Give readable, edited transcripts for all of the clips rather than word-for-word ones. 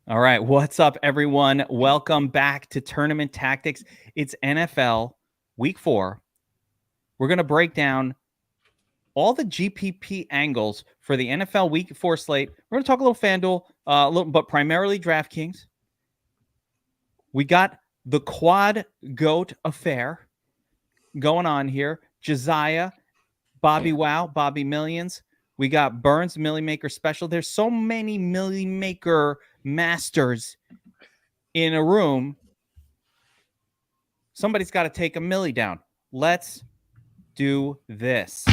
All right. What's up, everyone? Welcome back to Tournament Tactics. It's NFL Week 4. We're going to break down all the GPP angles for the NFL Week 4 slate. We're going to talk a little FanDuel, but primarily DraftKings. We got the Quad Goat affair going on here. Josiah, BobbyWow, Bobby Millions. We got Burns Millie Maker Special. There's so many Millie Maker masters in a room. Somebody's got to take a millie down. Let's do this.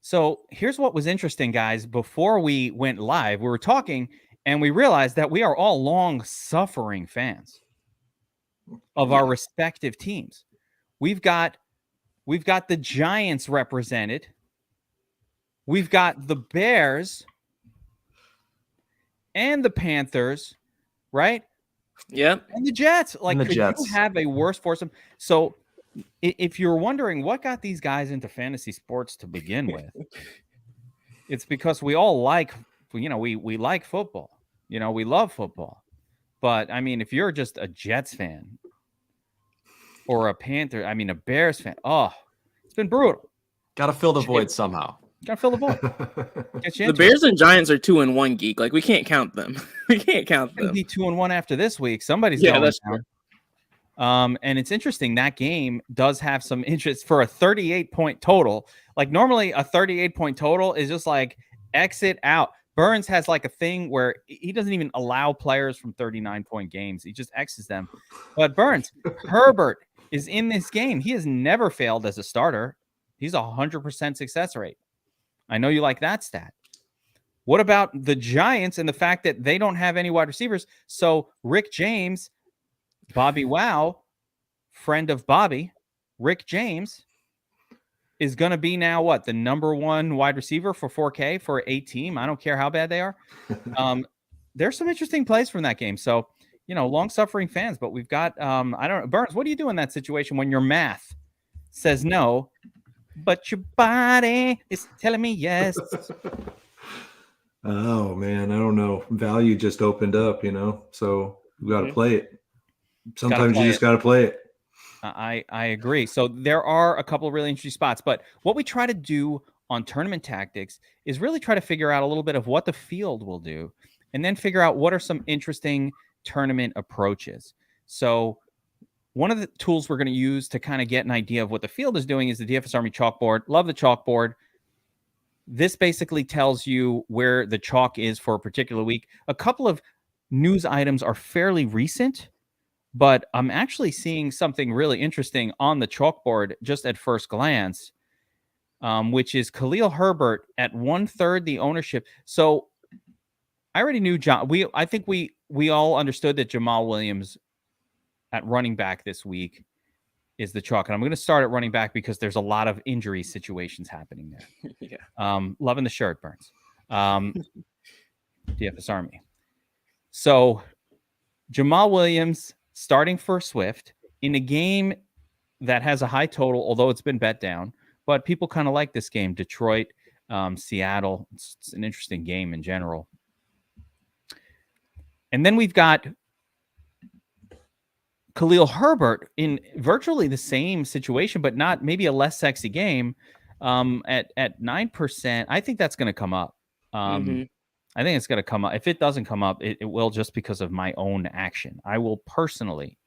So here's what was interesting, guys. Before we went live, we were talking and we realized that we are all long-suffering fans of our respective teams. We've got the Giants represented. We've got the Bears and the Panthers, right? Yep. And the Jets. Like, the could Jets. you have a worse foursome? So if you're wondering what got these guys into fantasy sports to begin with, it's because we all like, we like football. We love football. But, I mean, if you're just a Jets fan or a Bears fan, it's been brutal. Got to fill the void somehow. Got to fill the void. The Bears and Giants are 2-1, Geek. Like, we can't count them. We can't count them. Be 2-1 after this week. Somebody's going that's down. And it's interesting. That game does have some interest for a 38-point total. Like, normally a 38-point total is just like exit out. Burns has like a thing where he doesn't even allow players from 39-point games. He just X's them. But Burns, Herbert is in this game. He has never failed as a starter. He's 100% success rate. I know you like that stat. What about the Giants and the fact that they don't have any wide receivers? So Rick James, BobbyWow, friend of Bobby, Rick James, is going to be now what? The number one wide receiver for 4K for a team. I don't care how bad they are. There's some interesting plays from that game. So, long-suffering fans, but we've got, I don't know. Burns, what do you do in that situation when your math says no, but your body is telling me yes? Oh, man, I don't know. Value just opened up, so we got to play it. Sometimes you just got to play it. I agree. So there are a couple of really interesting spots, but what we try to do on Tournament Tactics is really try to figure out a little bit of what the field will do and then figure out what are some interesting tournament approaches. So one of the tools we're going to use to kind of get an idea of what the field is doing is the DFS Army chalkboard. Love the chalkboard. This basically tells you where the chalk is for a particular week. A couple of news items are fairly recent, but I'm actually seeing something really interesting on the chalkboard just at first glance, which is Khalil Herbert at 1/3 the ownership. So I already knew I think we all understood that Jamal Williams at running back this week is the chalk. And I'm going to start at running back because there's a lot of injury situations happening there. Yeah. Loving the shirt, Burns. DFS Army. So Jamal Williams starting for Swift in a game that has a high total, although it's been bet down. But people kind of like this game. Detroit, Seattle. It's an interesting game in general. And then we've got Khalil Herbert in virtually the same situation, but not maybe a less sexy game at 9%. I think that's going to come up. I think it's going to come up. If it doesn't come up, it will just because of my own action. I will personally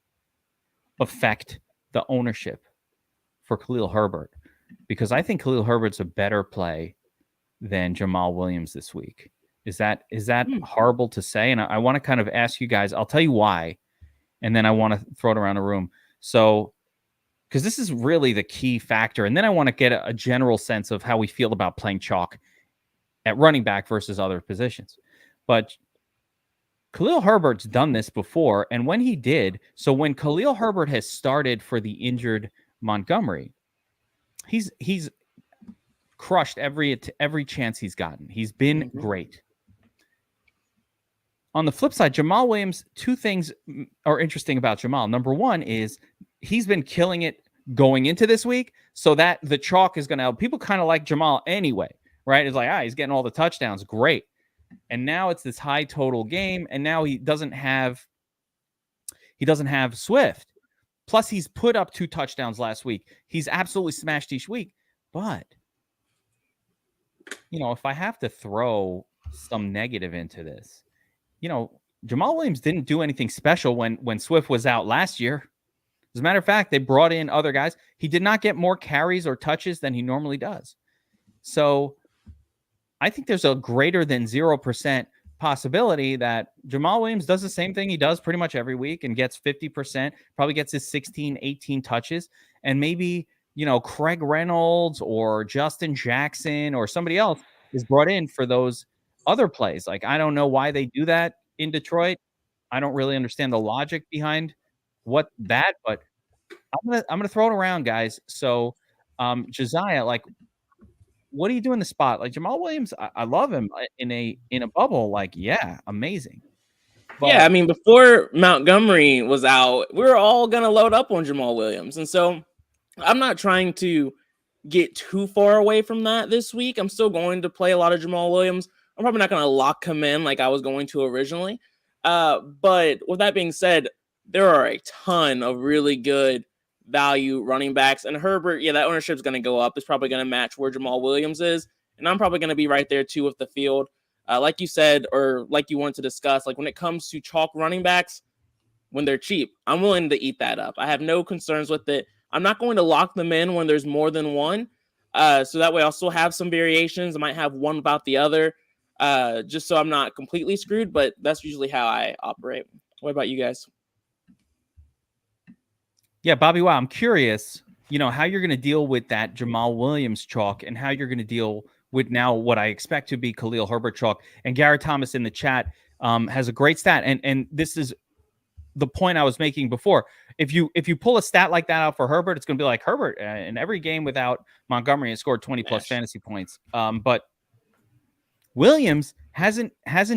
affect the ownership for Khalil Herbert because I think Khalil Herbert's a better play than Jamal Williams this week. Is that horrible to say? And I want to kind of ask you guys, I'll tell you why. And then I want to throw it around the room. So, because this is really the key factor. And then I want to get a general sense of how we feel about playing chalk at running back versus other positions. But Khalil Herbert's done this before. And when he did, so when Khalil Herbert has started for the injured Montgomery, he's crushed every chance he's gotten. He's been great. On the flip side, Jamal Williams, two things are interesting about Jamal. Number one is he's been killing it going into this week, so that the chalk is going to help. People kind of like Jamal anyway, right? It's like, he's getting all the touchdowns. Great. And now it's this high total game, and now he doesn't have Swift. Plus, he's put up 2 touchdowns last week. He's absolutely smashed each week. But, if I have to throw some negative into this, Jamal Williams didn't do anything special when Swift was out last year. As a matter of fact, they brought in other guys. He did not get more carries or touches than he normally does. So I think there's a greater than 0% possibility that Jamal Williams does the same thing he does pretty much every week and gets 50%, probably gets his 16, 18 touches. And maybe, Craig Reynolds or Justin Jackson or somebody else is brought in for those other plays. Like, I don't know why they do that in Detroit. I don't really understand the logic behind but I'm gonna throw it around, guys. So, Josiah, like, what do you do in the spot? Like Jamal Williams, I love him in a bubble. Like, yeah, amazing. But, yeah, I mean, before Montgomery was out, we were all gonna load up on Jamal Williams, and so I'm not trying to get too far away from that this week. I'm still going to play a lot of Jamal Williams. I'm probably not gonna lock him in like I was going to originally. But with that being said, there are a ton of really good value running backs. And Herbert, that ownership is going to go up. It's probably going to match where Jamal Williams is. And I'm probably going to be right there, too, with the field. Like you said, or like you wanted to discuss, like when it comes to chalk running backs, when they're cheap, I'm willing to eat that up. I have no concerns with it. I'm not going to lock them in when there's more than one. So that way I'll still have some variations. I might have one about the other, just so I'm not completely screwed. But that's usually how I operate. What about you guys? Yeah, BobbyWow, I'm curious, how you're going to deal with that Jamal Williams chalk and how you're going to deal with now what I expect to be Khalil Herbert chalk. And Garrett Thomas in the chat has a great stat. And this is the point I was making before. If you pull a stat like that out for Herbert, it's going to be like Herbert in every game without Montgomery has scored 20 plus fantasy points. But Williams hasn't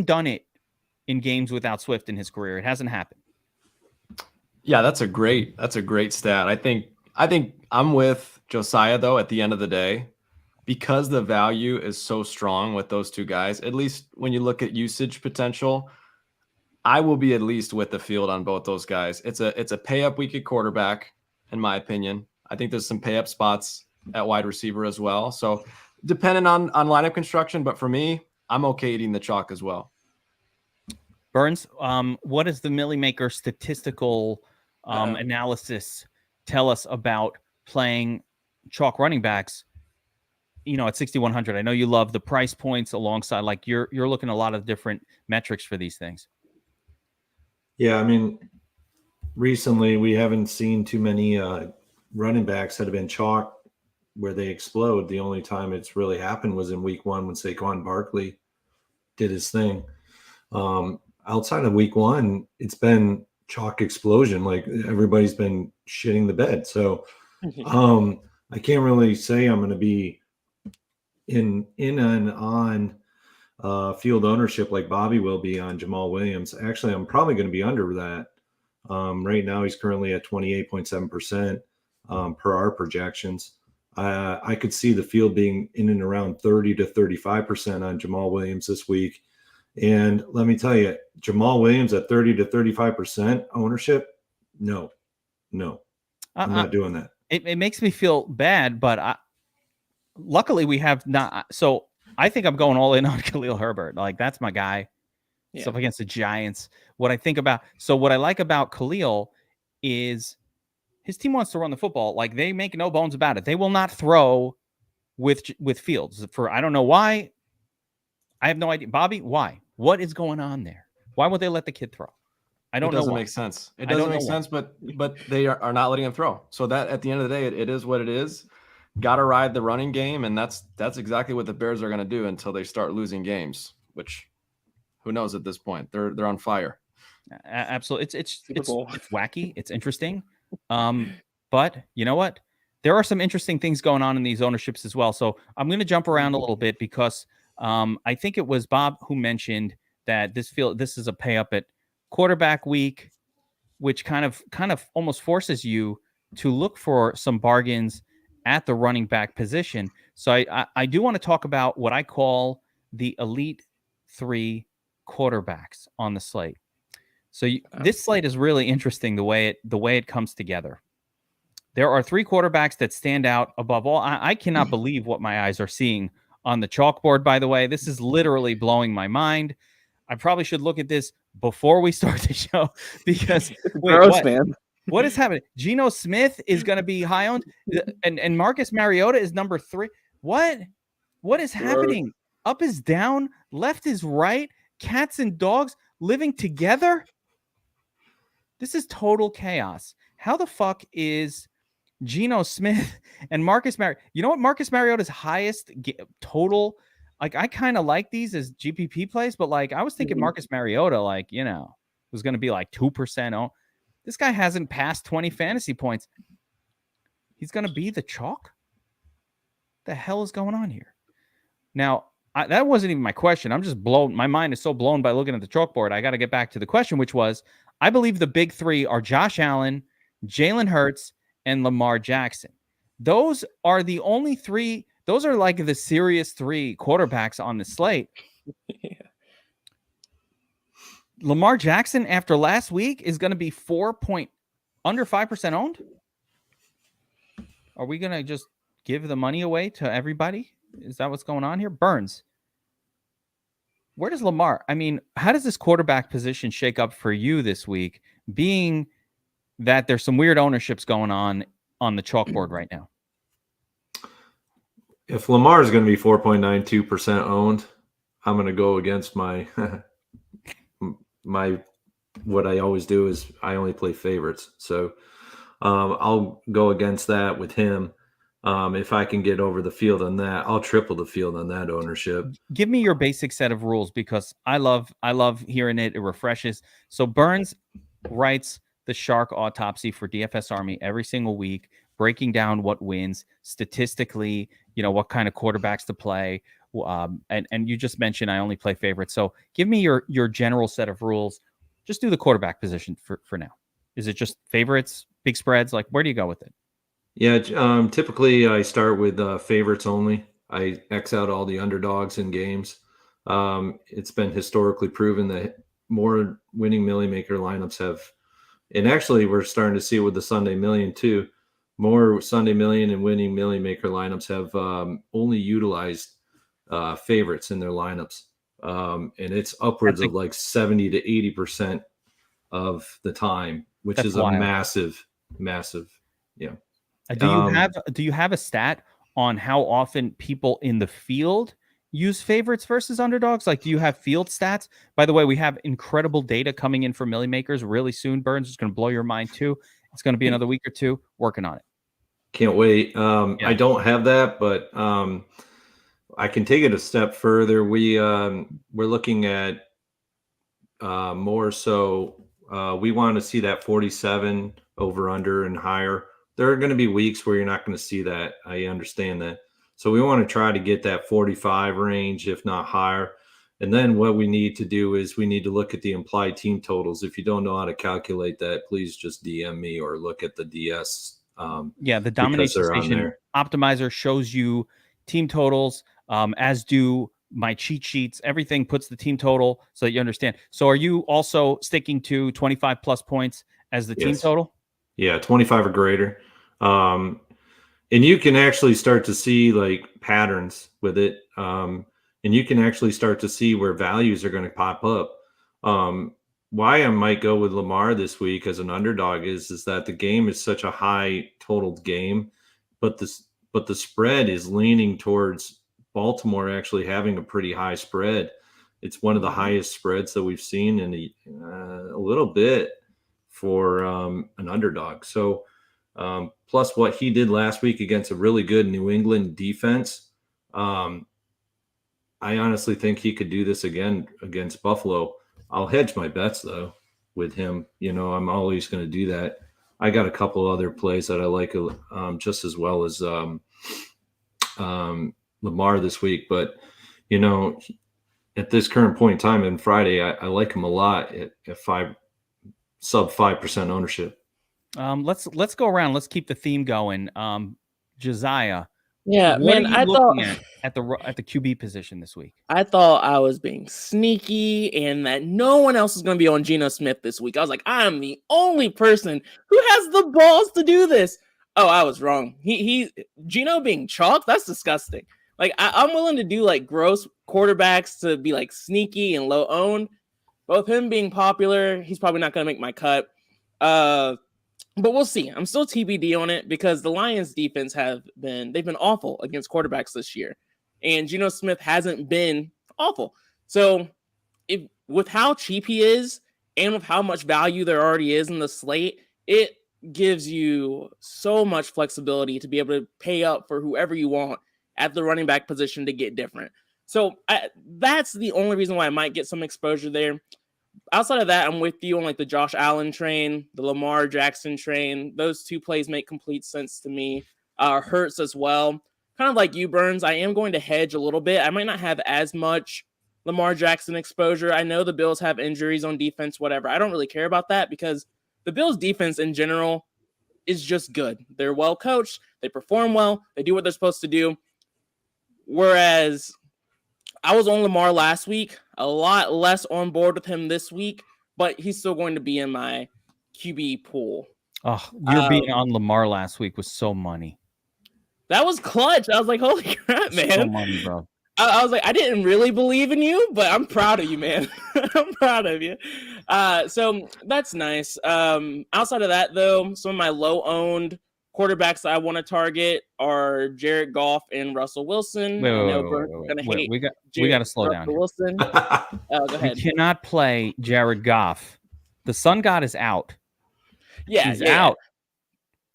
done it in games without Swift in his career. It hasn't happened. Yeah, that's a great stat. I think I'm with Josiah though at the end of the day, because the value is so strong with those two guys. At least when you look at usage potential, I will be at least with the field on both those guys. It's a pay up week at quarterback, in my opinion. I think there's some pay up spots at wide receiver as well. So depending on lineup construction, but for me, I'm okay eating the chalk as well. Burns, what does the Millie Maker statistical analysis tell us about playing chalk running backs, at 6,100? I know you love the price points alongside, like you're looking at a lot of different metrics for these things. Yeah, I mean, recently we haven't seen too many running backs that have been chalk where they explode. The only time it's really happened was in week 1 when Saquon Barkley did his thing. Outside of week 1, it's been chalk explosion. Like everybody's been shitting the bed. So I can't really say I'm going to be in and on field ownership like Bobby will be on Jamal Williams. Actually, I'm probably going to be under that. Right now, he's currently at 28.7% per our projections. I could see the field being in and around 30 to 35% on Jamal Williams this week. And let me tell you, Jamal Williams at 30 to 35% ownership, no, I'm not doing that. It makes me feel bad, but luckily we have not. So I think I'm going all in on Khalil Herbert. Like, that's my guy. Yeah. Stuff against the Giants. What I like about Khalil is his team wants to run the football. Like, they make no bones about it. They will not throw with Fields. I don't know why. I have no idea. Bobby, why? What is going on there? Why would they let the kid throw? I don't know. It doesn't make sense. It doesn't make sense, but they are not letting him throw. So that at the end of the day, it is what it is. Got to ride the running game, and that's exactly what the Bears are going to do until they start losing games, which who knows at this point. They're on fire. Absolutely. It's wacky. It's interesting. But you know what? There are some interesting things going on in these ownerships as well. So I'm going to jump around a little bit because I think it was Bob who mentioned that this is a pay up at quarterback week, which kind of almost forces you to look for some bargains at the running back position. So I do want to talk about what I call the elite 3 quarterbacks on the slate. So this slate is really interesting the way it comes together. There are 3 quarterbacks that stand out above all. I cannot believe what my eyes are seeing on the chalkboard, by the way. This is literally blowing my mind. I probably should look at this before we start the show because gross, man. What is happening? Geno Smith is going to be high owned, and Marcus Mariota is number 3. What is happening? Up is down, left is right, cats and dogs living together? This is total chaos. How the fuck is Geno Smith and Marcus Mariota? You know what? Marcus Mariota's highest total, like, I kind of like these as GPP plays, but like I was thinking Marcus Mariota, like, was going to be like 2%. Oh, this guy hasn't passed 20 fantasy points. He's going to be the chalk? The hell is going on here? Now, that wasn't even my question. I'm just blown. My mind is so blown by looking at the chalkboard. I got to get back to the question, which was, I believe the big 3 are Josh Allen, Jalen Hurts, and Lamar Jackson. Those are the only 3. Those are like the serious 3 quarterbacks on the slate. Yeah. Lamar Jackson, after last week, is going to be under 5% owned. Are we going to just give the money away to everybody? Is that what's going on here? Burns, where does Lamar? I mean, how does this quarterback position shake up for you this week, being that there's some weird ownerships going on the chalkboard right now? If Lamar is going to be 4.92% owned, I'm going to go against my what I always do is I only play favorites. So I'll go against that with him. If I can get over the field on that, I'll triple the field on that ownership. Give me your basic set of rules because I love hearing it. It refreshes. So Burns writes the Shark Autopsy for DFS Army every single week, breaking down what wins statistically, what kind of quarterbacks to play. And you just mentioned I only play favorites. So give me your general set of rules. Just do the quarterback position for now. Is it just favorites, big spreads? Like, where do you go with it? Yeah, typically I start with favorites only. I X out all the underdogs in games. It's been historically proven that more winning Millie Maker lineups have, and actually we're starting to see with the Sunday Million too, more Sunday Million and winning Millie Maker lineups have only utilized favorites in their lineups. And it's upwards of like 70 to 80% of the time, which is wild. A massive, yeah. Do you have a stat on how often people in the field use favorites versus underdogs? Like, do you have field stats? By the way, we have incredible data coming in for Millie Makers really soon. Burns, is going to blow your mind too. It's going to be another week or 2 working on it. Can't wait. I don't have that, but I can take it a step further. We're looking at more so. We want to see that 47 over under and higher. There are going to be weeks where you're not going to see that. I understand that. So we want to try to get that 45 range, if not higher. And then what we need to do is we need to look at the implied team totals. If you don't know how to calculate that, please just DM me or look at the DS. The Domination Station Optimizer shows you team totals, as do my cheat sheets. Everything puts the team total so that you understand. So are you also sticking to 25 plus points as the team total? Yeah, 25 or greater. And you can actually start to see like patterns with it. And you can actually start to see where values are going to pop up. Why I might go with Lamar this week as an underdog is that the game is such a high totaled game, but the spread is leaning towards Baltimore actually having a pretty high spread. It's one of the highest spreads that we've seen in a little bit for an underdog. So plus what he did last week against a really good New England defense, I honestly think he could do this again against Buffalo. I'll hedge my bets though with him. I'm always going to do that. I got a couple other plays that I like just as well as Lamar this week, but at this current point in time in Friday, I like him a lot at sub 5% ownership. Let's go around. Let's keep the theme going. Josiah. Yeah, what man, are you I thought looking at the QB position this week? I thought I was being sneaky and that no one else is going to be on Geno Smith this week. I was like, I am the only person who has the balls to do this. Oh, I was wrong. Geno being chalked, that's disgusting. Like I'm willing to do like gross quarterbacks to be like sneaky and low owned. Both him being popular, he's probably not going to make my cut. But we'll see. I'm still TBD on it because the Lions defense they've been awful against quarterbacks this year. And Geno Smith hasn't been awful. So with how cheap he is and with how much value there already is in the slate, it gives you so much flexibility to be able to pay up for whoever you want at the running back position to get different. So that's the only reason why I might get some exposure there. Outside of that, I'm with you on like the Josh Allen train, the Lamar Jackson train. Those two plays make complete sense to me. Hurts as well. Kind of like you, Burns. I am going to hedge a little bit. I might not have as much Lamar Jackson exposure. I know the Bills have injuries on defense, whatever. I don't really care about that because the Bills defense in general is just good. They're well coached. They perform well. They do what they're supposed to do. Whereas I was on Lamar last week, a lot less on board with him this week, but he's still going to be in my QB pool. Oh, your being on Lamar last week was so money. That was clutch. I was like, holy crap, man. So money, bro. I was like, I didn't really believe in you, but I'm proud of you, man. I'm proud of you. So that's nice. Outside of that, though, some of my low-owned quarterbacks I want to target are Jared Goff and Russell Wilson. Wait. We got to slow down. Wilson. Go ahead. You cannot play Jared Goff. The sun god is out. He's out.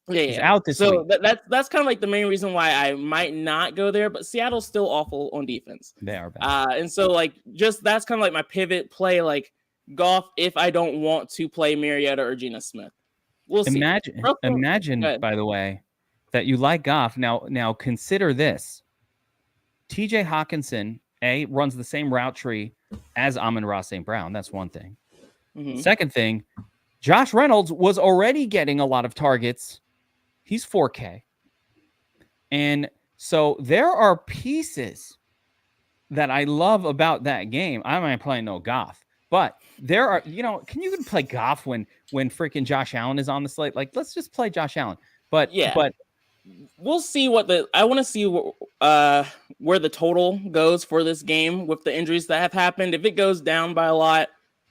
He's out this week. So that's kind of like the main reason why I might not go there. But Seattle's still awful on defense. They are bad. And so like just that's kind of like my pivot play, like Goff if I don't want to play Mariota or Geno Smith. We'll see. Imagine, by the way, that you like Goff. Now consider this. TJ Hawkinson, runs the same route tree as Amon-Ra St. Brown. That's one thing. Mm-hmm. Second thing, Josh Reynolds was already getting a lot of targets. He's 4K. And so there are pieces that I love about that game. I'm not playing no Goff. But there are, can you even play Goff when freaking Josh Allen is on the slate? Like, let's just play Josh Allen. But we'll see I want to see where the total goes for this game with the injuries that have happened. If it goes down by a lot,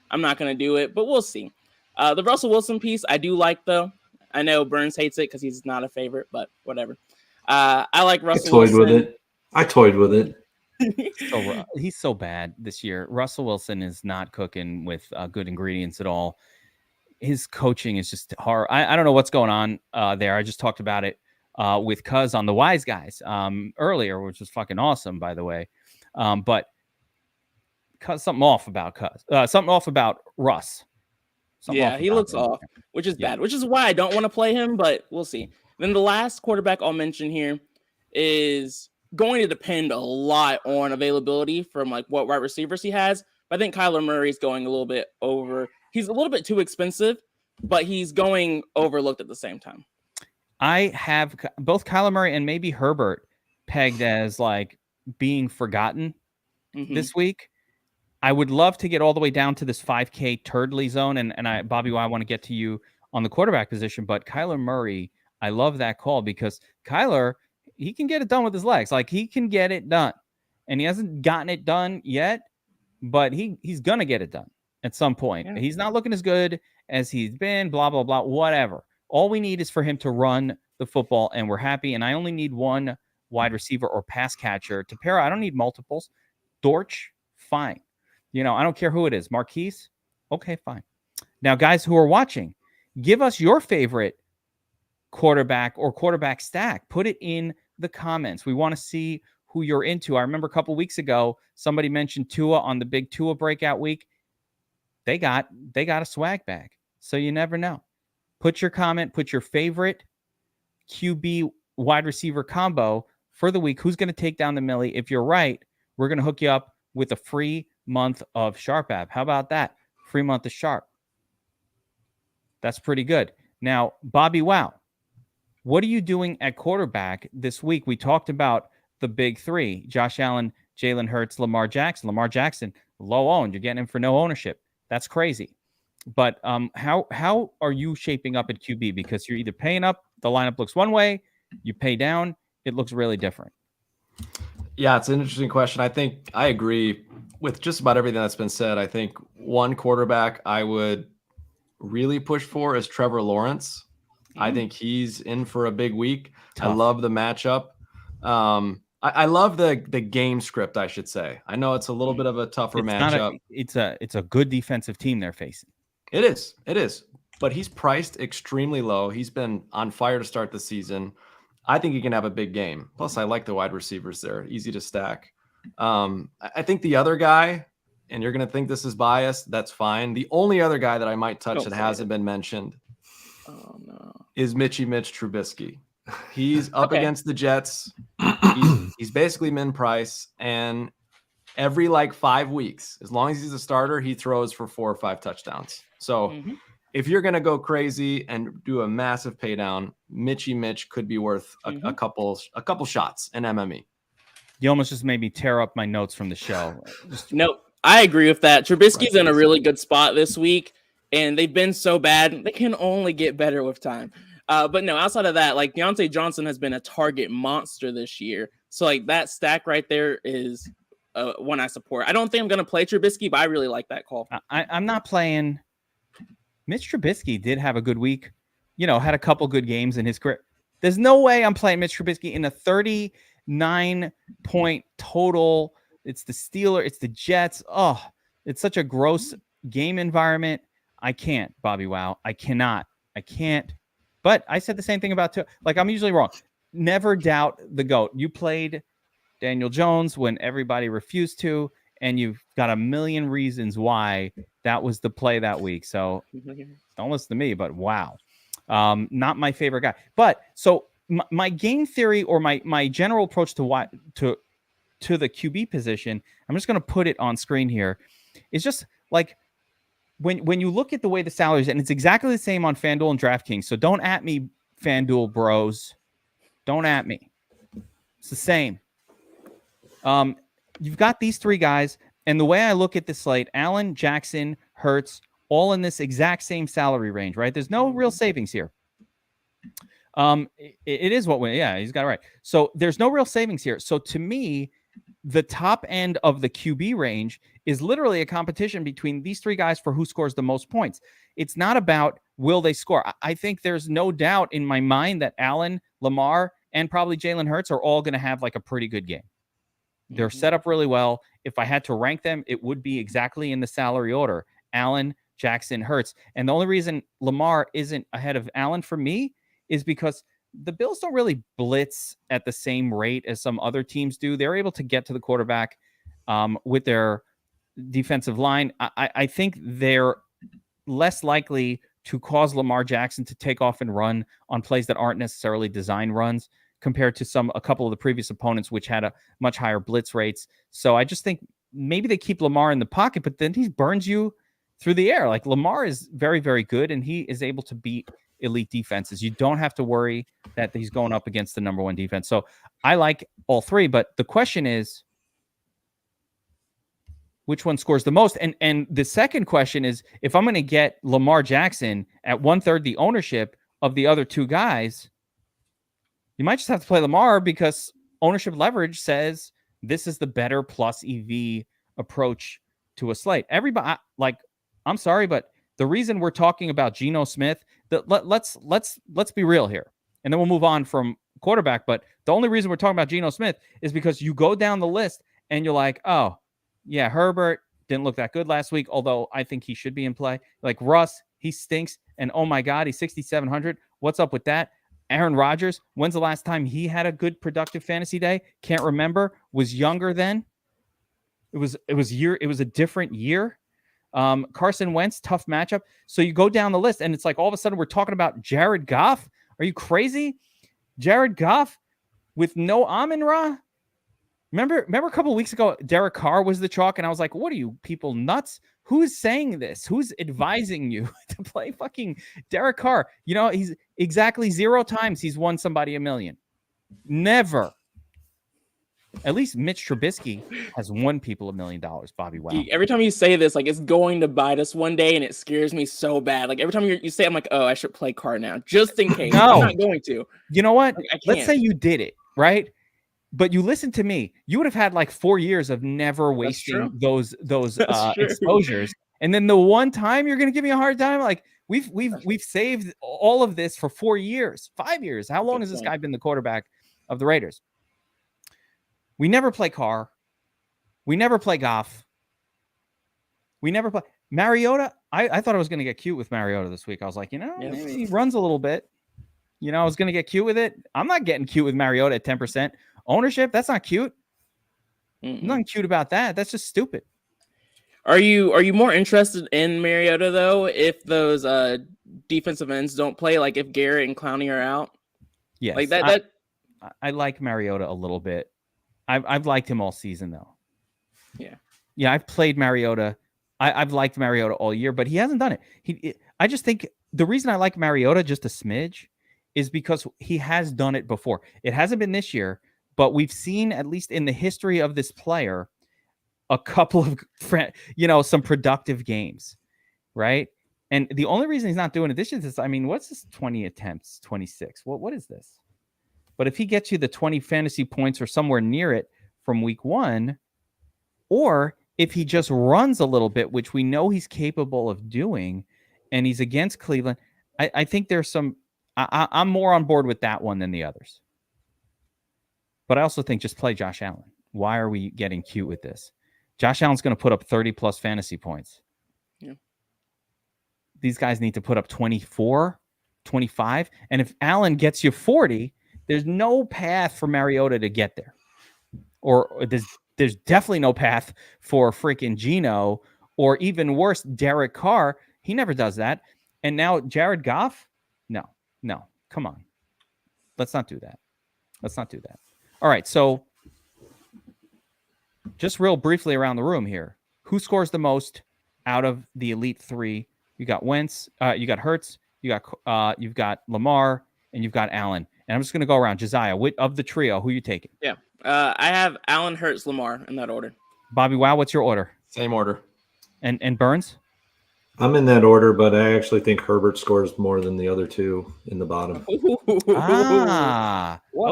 I'm not going to do it, but we'll see. The Russell Wilson piece, I do like though. I know Burns hates it because he's not a favorite, but whatever. I like Russell Wilson. I toyed with it. He's so bad this year. Russell Wilson is not cooking with good ingredients at all. His coaching is just hard. I don't know what's going on there. I just talked about it with Cuz on the Wise Guys earlier, which was fucking awesome, by the way. But something off about Cuz. Something off about Russ. He looks off, which is bad, which is why I don't want to play him, but we'll see. Then the last quarterback I'll mention here is going to depend a lot on availability from like what wide receivers he has. But I think Kyler Murray is going a little bit over. He's a little bit too expensive, but he's going overlooked at the same time. I have both Kyler Murray and maybe Herbert pegged as like being forgotten this week. I would love to get all the way down to this 5K Turdley zone. And Bobby, I want to get to you on the quarterback position, but Kyler Murray, I love that call because Kyler, he can get it done with his legs. Like he can get it done and he hasn't gotten it done yet, but he's going to get it done at some point. Yeah. He's not looking as good as he's been, blah, blah, blah, whatever. All we need is for him to run the football and we're happy. And I only need one wide receiver or pass catcher to pair. I don't need multiples. Dortch, fine. I don't care who it is. Marquise, okay, fine. Now, guys who are watching, give us your favorite quarterback or quarterback stack. Put it in the comments. We want to see who you're into. I remember a couple weeks ago, somebody mentioned Tua on the big Tua breakout week. They got a swag bag. So you never know. Put your comment, put your favorite QB wide receiver combo for the week. Who's going to take down the Millie? If you're right, we're going to hook you up with a free month of Sharp app. How about that? Free month of Sharp. That's pretty good. Now, BobbyWow, what are you doing at quarterback this week? We talked about the big three: Josh Allen, Jalen Hurts, Lamar Jackson. Lamar Jackson, low owned. You're getting him for no ownership. That's crazy. But how are you shaping up at QB? Because you're either paying up, the lineup looks one way. You pay down, it looks really different. Yeah, it's an interesting question. I think I agree with just about everything that's been said. I think one quarterback I would really push for is Trevor Lawrence. I think he's in for a big week. Tough. I love the matchup. I love the game script, I should say. I know it's a little bit of a tougher matchup. It's a good defensive team they're facing. It is. But he's priced extremely low. He's been on fire to start the season. I think he can have a big game. Plus, I like the wide receivers there. Easy to stack. I think the other guy, and you're going to think this is biased, that's fine. The only other guy that I might touch that hasn't been mentioned is Mitch Trubisky. He's up against the Jets. He's basically min price. And every 5 weeks, as long as he's a starter, he throws for 4 or 5 touchdowns. So if you're going to go crazy and do a massive pay down, Mitch could be worth a couple shots in MME. You almost just made me tear up my notes from the show. Nope. I agree with that. Trubisky's in a really good spot this week, and they've been so bad. They can only get better with time. But no, outside of that, Deontay Johnson has been a target monster this year. So that stack right there is one I support. I don't think I'm going to play Trubisky, but I really like that call. I'm not playing. Mitch Trubisky did have a good week, had a couple good games in his career. There's no way I'm playing Mitch Trubisky in a 39-point total. It's the Steelers. It's the Jets. Oh, it's such a gross game environment. I can't, BobbyWow. I cannot. I can't. But I said the same thing about I'm usually wrong. Never doubt the GOAT. You played Daniel Jones when everybody refused to, and you've got a million reasons why that was the play that week. So don't listen to me, but wow. Not my favorite guy. But so my game theory or my general approach to the QB position, I'm just going to put it on screen here. It's just when you look at the way the salaries, and it's exactly the same on FanDuel and DraftKings. So don't at me, FanDuel bros. Don't at me. It's the same. You've got these three guys, and the way I look at the slate, Allen, Jackson, Hurts, all in this exact same salary range, right? There's no real savings here. It is he's got it right. So there's no real savings here. So to me, the top end of the QB range is literally a competition between these three guys for who scores the most points. It's not about will they score. I think there's no doubt in my mind that Allen, Lamar, and probably Jalen Hurts are all going to have a pretty good game. They're set up really well. If I had to rank them, it would be exactly in the salary order: Allen, Jackson, Hurts. And the only reason Lamar isn't ahead of Allen for me is because the Bills don't really blitz at the same rate as some other teams do. They're able to get to the quarterback with their defensive line. I think they're less likely to cause Lamar Jackson to take off and run on plays that aren't necessarily design runs, compared to a couple of the previous opponents, which had a much higher blitz rates. So I just think maybe they keep Lamar in the pocket, but then he burns you through the air. Lamar is very, very good, and he is able to beat elite defenses. You don't have to worry that he's going up against the number one defense. So I like all three, but the question is, which one scores the most? And the second question is, if I'm going to get Lamar Jackson at 1/3 the ownership of the other two guys, you might just have to play Lamar because ownership leverage says this is the better plus EV approach to a slate. Everybody, I'm sorry, but the reason we're talking about Geno Smith, let's be real here, and then we'll move on from quarterback. But the only reason we're talking about Geno Smith is because you go down the list and you're like, oh yeah, Herbert didn't look that good last week, although I think he should be in play. Russ, he stinks, and oh my God, he's 6,700. What's up with that? Aaron Rodgers, when's the last time he had a good productive fantasy day? Can't remember. Was younger then. It was a different year. Carson Wentz, tough matchup. So you go down the list, and it's all of a sudden we're talking about Jared Goff. Are you crazy? Jared Goff with no Amon-Ra? Remember a couple of weeks ago, Derek Carr was the chalk, and I was like, what are you people nuts? Who's saying this? Who's advising you to play fucking Derek Carr? He's exactly 0 times he's won somebody $1 million. Never. At least Mitch Trubisky has won people $1 million, BobbyWow. Every time you say this, like, it's going to bite us one day, and it scares me so bad. Like, every time you say, I'm like, oh, I should play Carr now, just in case. No. I'm not going to. You know what? Like, let's say you did it, right? But you listen to me. You would have had like 4 years of never wasting those exposures. And then the one time you're going to give me a hard time, like we've saved all of this for 4 years, 5 years. How long has this guy been the quarterback of the Raiders? We never play Carr. We never play Goff. We never play Mariota. I thought I was going to get cute with Mariota this week. I was like, maybe he runs a little bit. I was going to get cute with it. I'm not getting cute with Mariota at 10%. Ownership, that's not cute. Nothing cute about that. That's just stupid. Are you more interested in Mariota though if those defensive ends don't play, like if Garrett and Clowney are out? Yes. Like that I like Mariota a little bit. I've liked him all season though. Yeah, I've played Mariota. I've liked Mariota all year, but he hasn't done it. I just think the reason I like Mariota just a smidge is because he has done it before. It hasn't been this year, but we've seen, at least in the history of this player, a couple of, some productive games, right? And the only reason he's not doing it this year is, what's this 20 attempts, 26? What is this? But if he gets you the 20 fantasy points or somewhere near it from week 1, or if he just runs a little bit, which we know he's capable of doing, and he's against Cleveland, I think there's some, I'm more on board with that one than the others. But I also think just play Josh Allen. Why are we getting cute with this? Josh Allen's going to put up 30 plus fantasy points. Yeah. These guys need to put up 24, 25. And if Allen gets you 40, there's no path for Mariota to get there. Or there's definitely no path for freaking Geno, or even worse, Derek Carr. He never does that. And now Jared Goff? No, come on. Let's not do that. All right, so just real briefly around the room here. Who scores the most out of the elite 3? You got Wentz, you got Hurts, you've got Lamar, and you've got Allen. And I'm just going to go around. Josiah, of the trio, who are you taking? Yeah, I have Allen, Hurts, Lamar in that order. BobbyWow, what's your order? Same order. And Burns? I'm in that order, but I actually think Herbert scores more than the other two in the bottom. What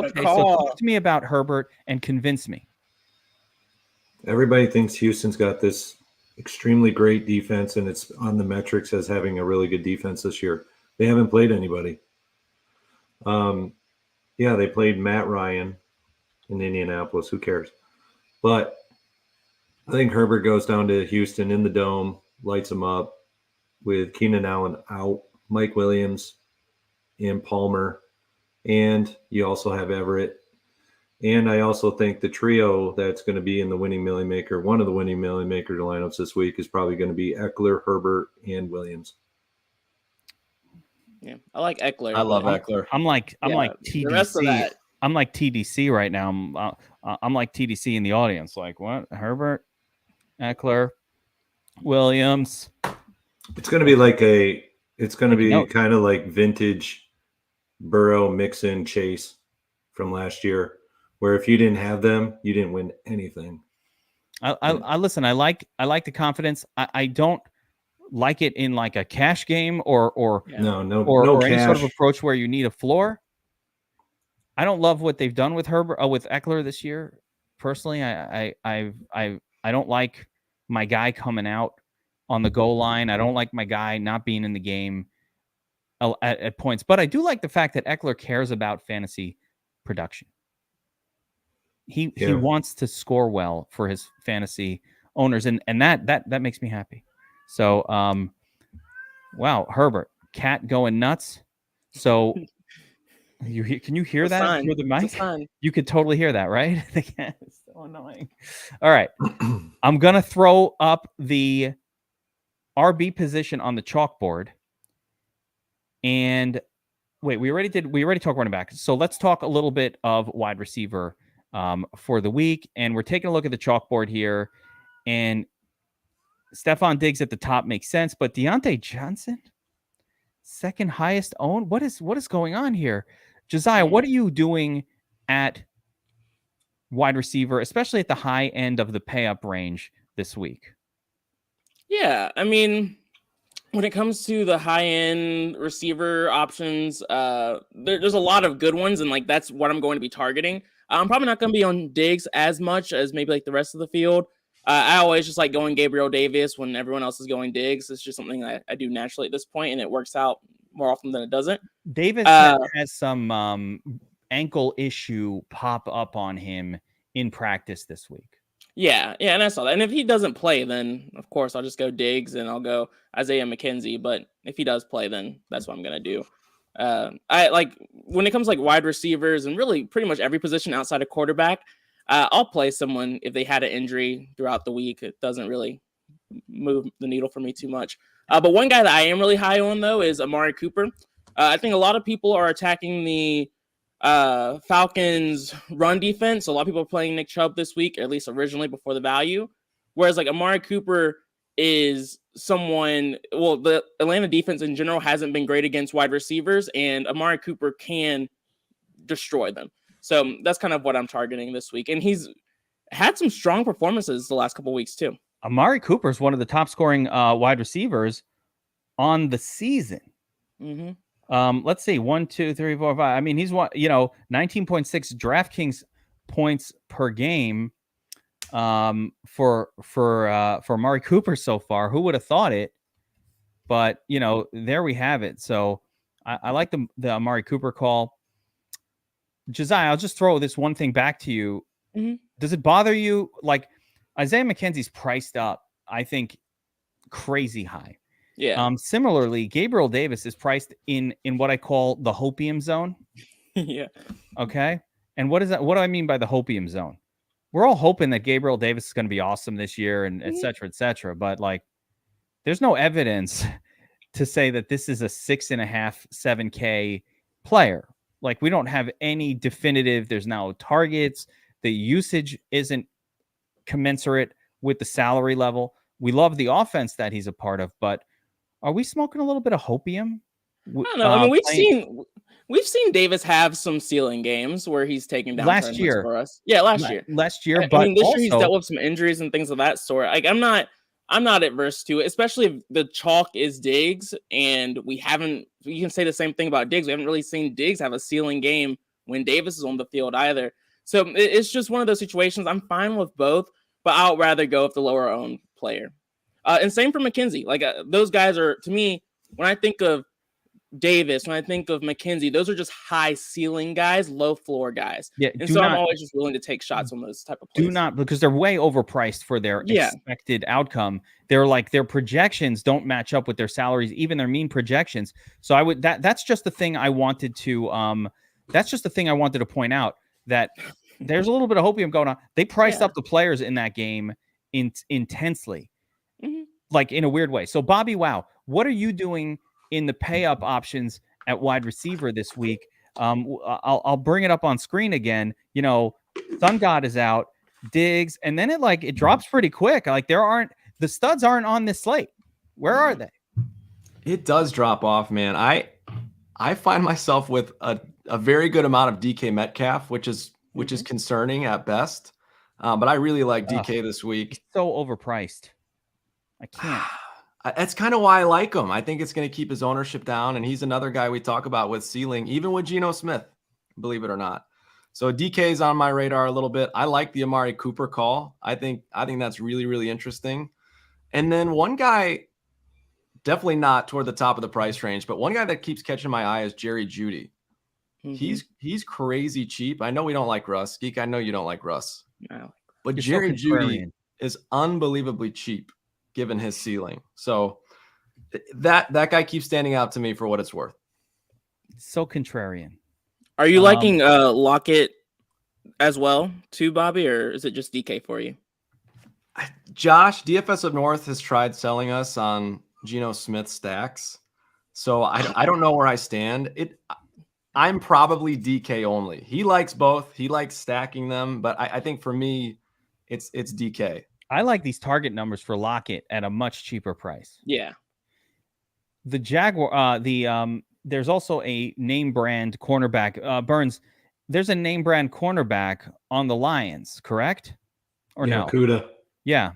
okay. So talk to me about Herbert and convince me. Everybody thinks Houston's got this extremely great defense, and it's on the metrics as having a really good defense this year. They haven't played anybody. They played Matt Ryan in Indianapolis. Who cares? But I think Herbert goes down to Houston in the dome, lights them up with Keenan Allen out, Mike Williams, and Palmer. And you also have Everett. And I also think the trio that's going to be in the winning Millie Maker, one of the winning Millie Maker lineups this week, is probably going to be Eckler, Herbert, and Williams. Yeah, I like Eckler. I love Eckler. I'm like TDC. The rest of that. I'm like TDC right now. I'm like TDC in the audience. Like what? Herbert, Eckler, Williams. It's going to be kind of like vintage Burrow, Mixon, Chase from last year, where if you didn't have them, you didn't win anything. I listen. I like the confidence. I don't like it in like a cash game or any sort of approach where you need a floor. I don't love what they've done with with Eckler this year. Personally, I don't like my guy coming out on the goal line. I don't like my guy not being in the game at points. But I do like the fact that Eckler cares about fantasy production. He wants to score well for his fantasy owners, and that makes me happy. So, wow, Herbert, cat going nuts. So, can you hear that through the mic? You could totally hear that, right? The cat is so annoying. All right, I'm gonna throw up the RB position on the chalkboard. And wait, we already talked running back. So let's talk a little bit of wide receiver for the week. And we're taking a look at the chalkboard here. And Stephon Diggs at the top makes sense. But Deontay Johnson, second highest owned? What is going on here? Josiah, what are you doing at wide receiver, especially at the high end of the pay up range this week? Yeah, I mean, when it comes to the high end receiver options, there's a lot of good ones, and like that's what I'm going to be targeting. I'm probably not going to be on Diggs as much as maybe like the rest of the field. I always just like going Gabriel Davis when everyone else is going Diggs. It's just something I do naturally at this point, and it works out more often than it doesn't. Davis has some ankle issue pop up on him in practice this week. Yeah, and I saw that. And if he doesn't play, then of course I'll just go Diggs and I'll go Isaiah McKenzie. But if he does play, then that's what I'm gonna do. I like when it comes to like wide receivers and really pretty much every position outside of quarterback. I'll play someone if they had an injury throughout the week. It doesn't really move the needle for me too much. But one guy that I am really high on though is Amari Cooper. I think a lot of people are attacking the Falcons run defense. So a lot of people are playing Nick Chubb this week, or at least originally before the value. Whereas like Amari Cooper is someone, well, the Atlanta defense in general hasn't been great against wide receivers, and Amari Cooper can destroy them. So that's kind of what I'm targeting this week. And he's had some strong performances the last couple of weeks too. Amari Cooper is one of the top scoring wide receivers on the season. Let's see, 1, 2, 3, 4, 5. I mean, he's 19.6 DraftKings points per game for Amari Cooper so far. Who would have thought it? But there we have it. So I like the Amari Cooper call. Josiah, I'll just throw this one thing back to you. Does it bother you? Like Isaiah McKenzie's priced up, I think, crazy high. Yeah. Similarly, Gabriel Davis is priced in what I call the hopium zone. Yeah. Okay. And what is that? What do I mean by the hopium zone? We're all hoping that Gabriel Davis is going to be awesome this year and et cetera, et cetera. But like, there's no evidence to say that this is a 6.5, 7K player. Like, we don't have any definitive, there's no targets. The usage isn't commensurate with the salary level. We love the offense that he's a part of, but are we smoking a little bit of hopium? I don't know. I mean, we've seen Davis have some ceiling games where he's taking down last year for us. Yeah, last year. But I mean, this year he's dealt with some injuries and things of that sort. Like, I'm not adverse to it, especially if the chalk is Diggs, and you can say the same thing about Diggs. We haven't really seen Diggs have a ceiling game when Davis is on the field either. So it's just one of those situations. I'm fine with both, but I'll rather go with the lower owned player. And same for McKenzie. Like those guys are, to me, when I think of Davis, when I think of McKenzie, those are just high ceiling guys, low floor guys. Yeah, and so I'm always just willing to take shots on those type of players. Do not, because they're way overpriced for their expected outcome. They're like, their projections don't match up with their salaries, even their mean projections. So I would that's just the thing I wanted to point out, that there's a little bit of hopium going on. They priced up the players in that game intensely. Like in a weird way. So BobbyWow, what are you doing in the pay up options at wide receiver this week? I'll bring it up on screen again. Sun God is out, Diggs, and then it drops pretty quick. Like the studs aren't on this slate. Where are they? It does drop off, man. I find myself with a very good amount of DK Metcalf, which is concerning at best. But I really like DK this week. So overpriced. I can't. That's kind of why I like him. I think it's going to keep his ownership down, and he's another guy we talk about with ceiling, even with Geno Smith, believe it or not. So DK is on my radar a little bit. I like the Amari Cooper call. I think that's really, really interesting. And then one guy, definitely not toward the top of the price range, but one guy that keeps catching my eye is Jerry Jeudy. He's crazy cheap. I know we don't like Russ. Geek, I know you don't like Russ. No. But Jerry Jeudy is unbelievably cheap given his ceiling. So that guy keeps standing out to me for what it's worth. So contrarian. Are you liking Lockett as well too, Bobby, or is it just DK for you? Josh, DFS Up North has tried selling us on Geno Smith stacks. So I don't know where I stand. I'm probably DK only. He likes both. He likes stacking them, but I think for me, it's DK. I like these target numbers for Lockett at a much cheaper price. Yeah. The Jaguar, there's also a name brand cornerback. Burns, there's a name brand cornerback on the Lions, correct? Or no? Okuda. Yeah.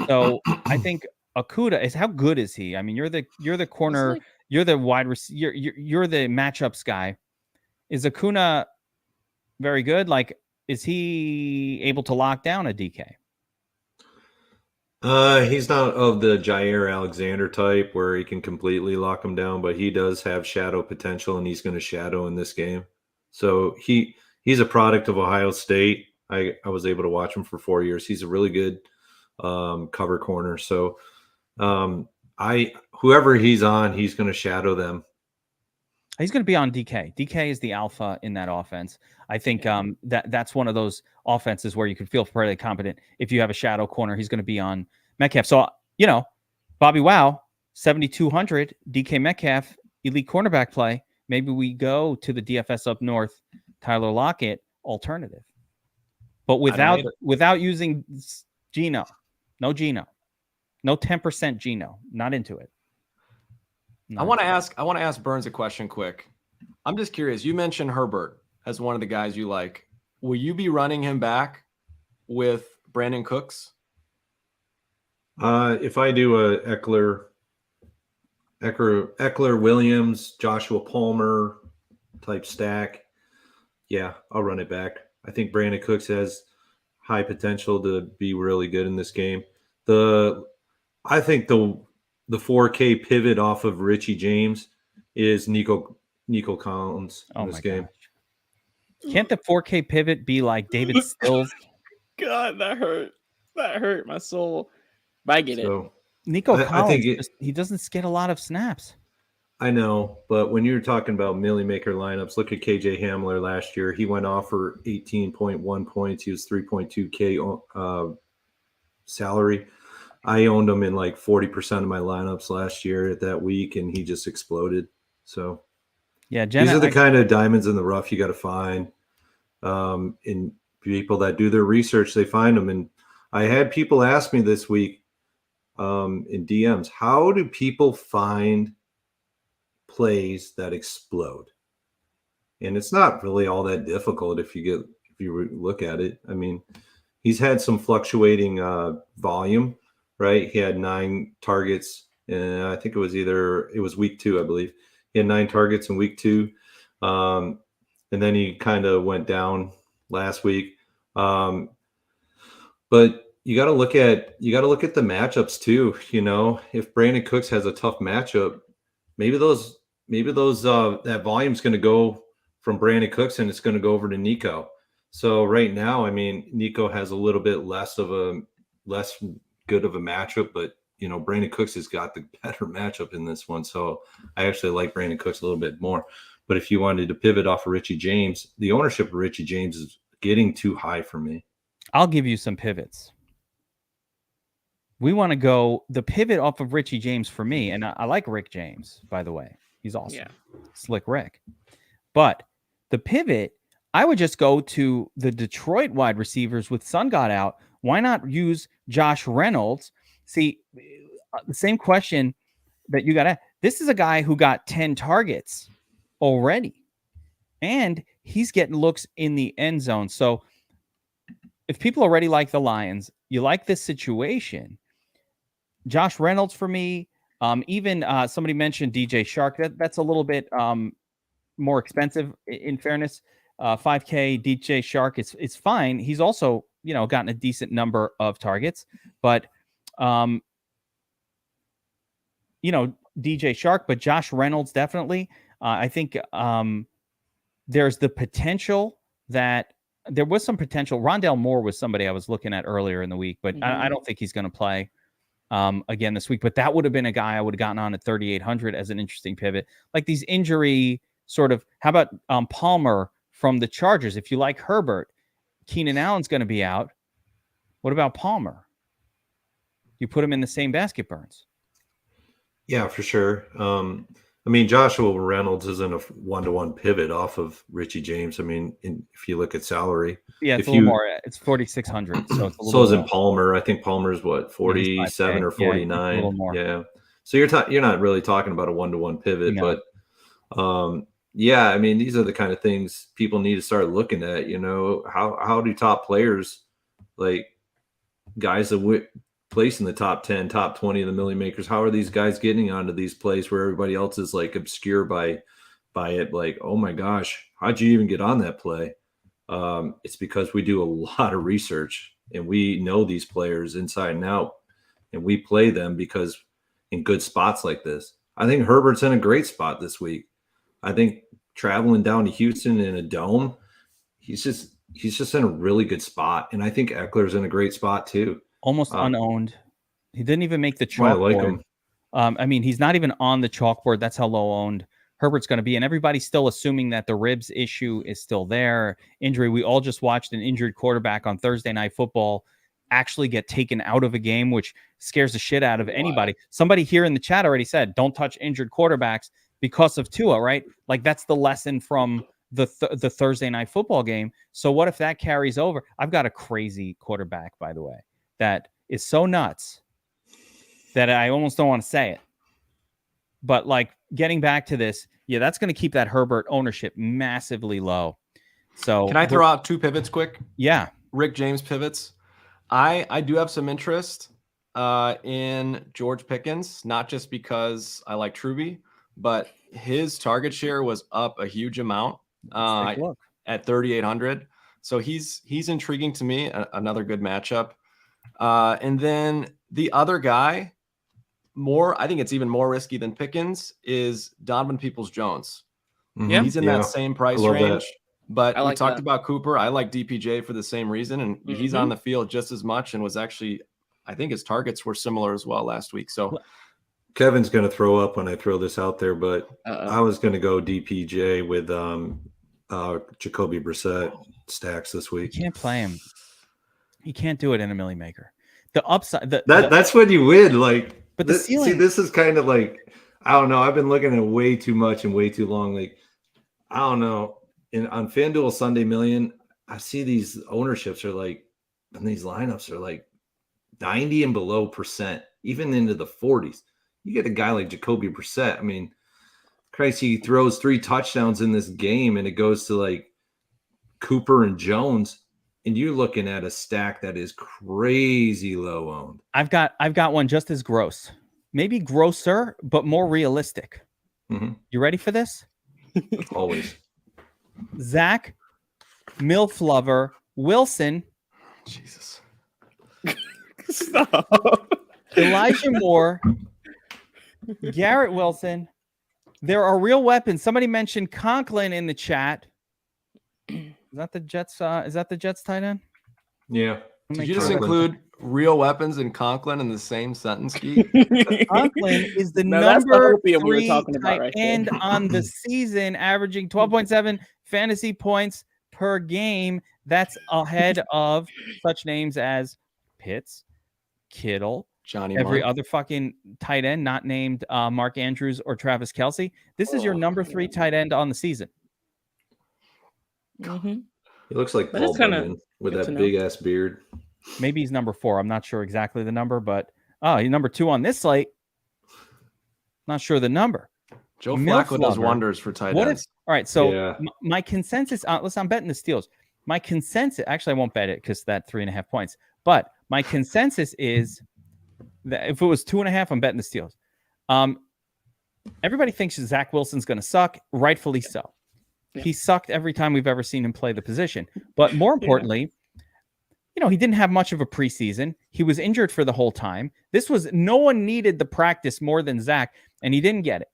So I think Okuda is, how good is he? I mean, you're the corner, you're the wide receiver, you're the matchups guy. Is Acuna very good? Like, is he able to lock down a DK? He's not of the Jair Alexander type where he can completely lock him down, but he does have shadow potential, and he's going to shadow in this game. So he's a product of Ohio State. I was able to watch him for 4 years. He's a really good cover corner. So whoever he's on, he's going to shadow them. He's going to be on DK. DK is the alpha in that offense. I think that's one of those offenses where you can feel fairly competent. If you have a shadow corner, he's going to be on Metcalf. So, BobbyWow, 7,200, DK Metcalf, elite cornerback play. Maybe we go to the DFS up north, Tyler Lockett alternative. But without using Geno. No Geno. No 10% Geno. Not into it. I want to ask Burns a question quick. I'm just curious. You mentioned Herbert as one of the guys you like. Will you be running him back with Brandon Cooks? If I do a Eckler, Williams, Joshua Palmer type stack, yeah, I'll run it back. I think Brandon Cooks has high potential to be really good in this game. I think the 4K pivot off of Richie James is Nico Collins in this game. Gosh. Can't the 4K pivot be like David Stills? God, that hurt. That hurt my soul. But I get it. Nico Collins, he doesn't get a lot of snaps. I know, but when you're talking about Millie Maker lineups, look at KJ Hamler last year. He went off for 18.1 points. He was 3.2K salary. I owned him in like 40% of my lineups last year at that week, and he just exploded. So, yeah, Jenna, these are the kind of diamonds in the rough you got to find. And people that do their research, they find them. And I had people ask me this week in DMs, how do people find plays that explode? And it's not really all that difficult if you look at it. I mean, he's had some fluctuating volume. Right, he had 9 targets, and I think it was week 2, I believe. He had 9 targets in week 2, and then he kind of went down last week. But you got to look at the matchups too. If Brandon Cooks has a tough matchup, maybe that volume's going to go from Brandon Cooks and it's going to go over to Nico. So right now, I mean, Nico has a little bit less good of a matchup, but Brandon Cooks has got the better matchup in this one, so I actually like Brandon Cooks a little bit more. But if you wanted to pivot off of Richie James, the ownership of Richie James is getting too high for me. I'll give you some pivots. We want to go the pivot off of Richie James for me, and I like Rick James, by the way. He's awesome. Yeah. Slick Rick. But the pivot, I would just go to the Detroit wide receivers with Sun God out. Why not use Josh Reynolds? See, the same question that you got to. This is a guy who got 10 targets already, and he's getting looks in the end zone. So if people already like the Lions, you like this situation. Josh Reynolds for me. Even somebody mentioned DJ Shark. That's a little bit more expensive in fairness. 5K DJ Shark. It's fine. He's also gotten a decent number of targets, but DJ Shark, but Josh Reynolds definitely. I think there's the potential that there was some potential. Rondale Moore was somebody I was looking at earlier in the week, but I don't think he's going to play again this week. But that would have been a guy I would have gotten on at 3,800 as an interesting pivot. Like these injury sort of. How about Palmer from the Chargers? If you like Herbert, Keenan Allen's going to be out. What about Palmer? You put him in the same basket, Burns. Yeah, for sure. I mean, Joshua Reynolds isn't a 1-to-1 pivot off of Richie James. I mean, if you look at salary, Yeah, it's if a little you more. It's 4,600. So it's a so little. is in Palmer. I think Palmer's what, 47 or 49. Yeah, a little more. Yeah. So you're not really talking about a 1-to-1 pivot, No. but yeah, I mean, these are the kind of things people need to start looking at. You know, how do top players, like guys that place in the top 10, top 20 of the million makers, how are these guys getting onto these plays where everybody else is like obscure by it? Like, oh my gosh, how'd you even get on that play? It's because we do a lot of research and we know these players inside and out, and we play them because in good spots like this. I think Herbert's in a great spot this week. I think traveling down to Houston in a dome, he's just in a really good spot. And I think Eckler's in a great spot too. Almost unowned. He didn't even make the chalkboard. I like him. I mean, he's not even on the chalkboard. That's how low owned Herbert's going to be. And everybody's still assuming that the ribs issue is still there. Injury. We all just watched an injured quarterback on Thursday Night Football actually get taken out of a game, which scares the shit out of anybody. Wow. Somebody here in the chat already said, don't touch injured quarterbacks because of Tua, right? Like that's the lesson from the Thursday Night Football game. So what if that carries over? I've got a crazy quarterback, by the way, that is so nuts that I almost don't want to say it. But like getting back to this, yeah, that's going to keep that Herbert ownership massively low. So can I throw out two pivots quick? Yeah. Rick James pivots. I do have some interest in George Pickens, not just because I like Truby, but his target share was up a huge amount at 3,800. So he's intriguing to me. Another good matchup. And then the other guy, I think it's even more risky than Pickens, is Donovan Peoples-Jones. Yeah, he's in that same price range. But we talked about Cooper. I like DPJ for the same reason, and he's on the field just as much and was actually, I think his targets were similar as well last week. So Kevin's going to throw up when I throw this out there, but I was going to go DPJ with Jacoby Brissett stacks this week. You can't play him. You can't do it in a milli maker. The upside, that's when you win. Like, but the ceiling. See, this is kind of like, I don't know. I've been looking at way too much and way too long. Like, I don't know. On FanDuel Sunday Million, I see these ownerships are like, and these lineups are like 90 and below %, even into the 40s. You get a guy like Jacoby Brissett. I mean, Christ, he throws 3 touchdowns in this game, and it goes to like Cooper and Jones, and you're looking at a stack that is crazy low owned. I've got one just as gross, maybe grosser, but more realistic. Mm-hmm. You ready for this? Always. Zach Milf Lover Wilson. Jesus. Stop. Elijah Moore. Garrett Wilson. There are real weapons. Somebody mentioned Conklin in the chat. Is that the Jets? Is that the Jets tight end? Yeah. Did you just include real weapons and Conklin in the same sentence, Geek? Conklin is the number 3 tight end on the season, averaging 12.7 fantasy points per game. That's ahead of such names as Pitts, Kittle, Johnny every Mark. other fucking tight end not named Mark Andrews or Travis Kelce. This is your number 3 tight end on the season. Mm-hmm. He looks like Paul Bunyan with that big ass beard. Maybe he's number 4. I'm not sure exactly the number, but he's number 2 on this slate. Not sure the number. Joe Flacco does wonders for tight ends. All right, so my consensus, listen, I'm betting the Steelers. My consensus, actually, I won't bet it because that 3.5 points. But my consensus is that if it was 2.5, I'm betting the Steelers. Everybody thinks Zach Wilson's going to suck, rightfully so. Yeah. He sucked every time we've ever seen him play the position. But more importantly, he didn't have much of a preseason. He was injured for the whole time. No one needed the practice more than Zach, and he didn't get it.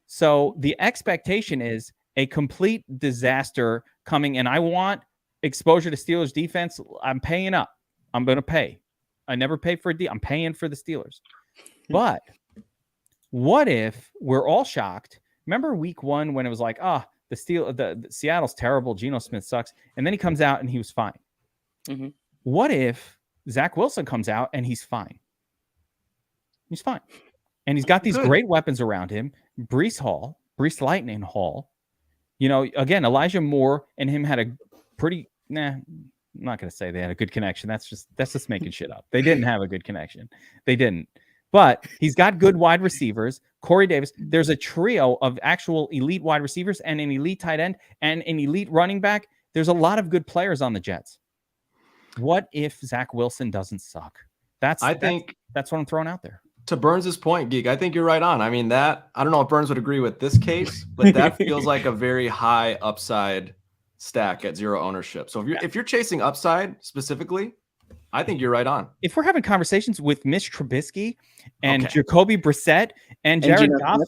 So the expectation is a complete disaster coming, and I want exposure to Steelers defense. I'm paying up. I'm going to pay. I never pay for a deal. I'm paying for the Steelers. But what if we're all shocked? Remember week 1 when it was like, the Seattle's terrible. Geno Smith sucks. And then he comes out and he was fine. Mm-hmm. What if Zach Wilson comes out and he's fine? He's fine. And he's got these great weapons around him. Brees Lightning Hall. You know, again, Elijah Moore and him had a pretty, I'm not going to say they had a good connection. That's just making shit up. They didn't have a good connection. They didn't. But he's got good wide receivers. Corey Davis. There's a trio of actual elite wide receivers and an elite tight end and an elite running back. There's a lot of good players on the Jets. What if Zach Wilson doesn't suck? That's what I'm throwing out there. To Burns' point, Geek, I think you're right on. I mean, I don't know if Burns would agree with this case, but that feels like a very high upside stack at zero ownership. So if you're chasing upside specifically, I think you're right on. If we're having conversations with Mitch Trubisky and Jacoby Brissett and Jared Goff,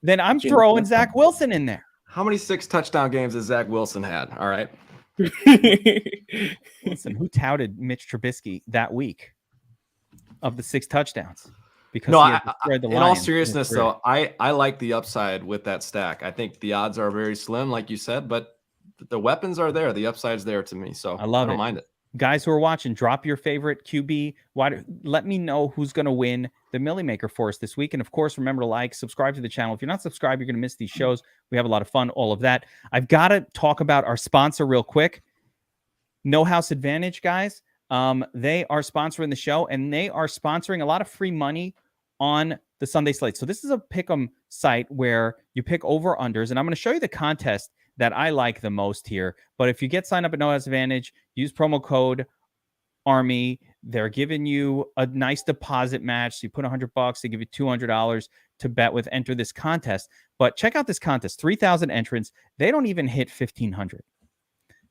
then I'm throwing Zach Wilson in there. How many 6 touchdown games has Zach Wilson had? All right. Listen, who touted Mitch Trubisky that week of the 6 touchdowns? Because in all seriousness, though, I like the upside with that stack. I think the odds are very slim, like you said, but the weapons are there. The upside's there to me, so I don't mind it. Guys who are watching, drop your favorite QB. Let me know who's going to win the Millie Maker for us this week. And, of course, remember to subscribe to the channel. If you're not subscribed, you're going to miss these shows. We have a lot of fun, all of that. I've got to talk about our sponsor real quick. No House Advantage, guys. They are sponsoring the show, and they are sponsoring a lot of free money on the Sunday Slate. So this is a pick'em site where you pick over-unders, and I'm going to show you the contest that I like the most here. But if you get signed up at No House Advantage, use promo code ARMY. They're giving you a nice deposit match. So you put $100, they give you $200 to bet with, enter this contest. But check out this contest, 3,000 entrants. They don't even hit 1,500.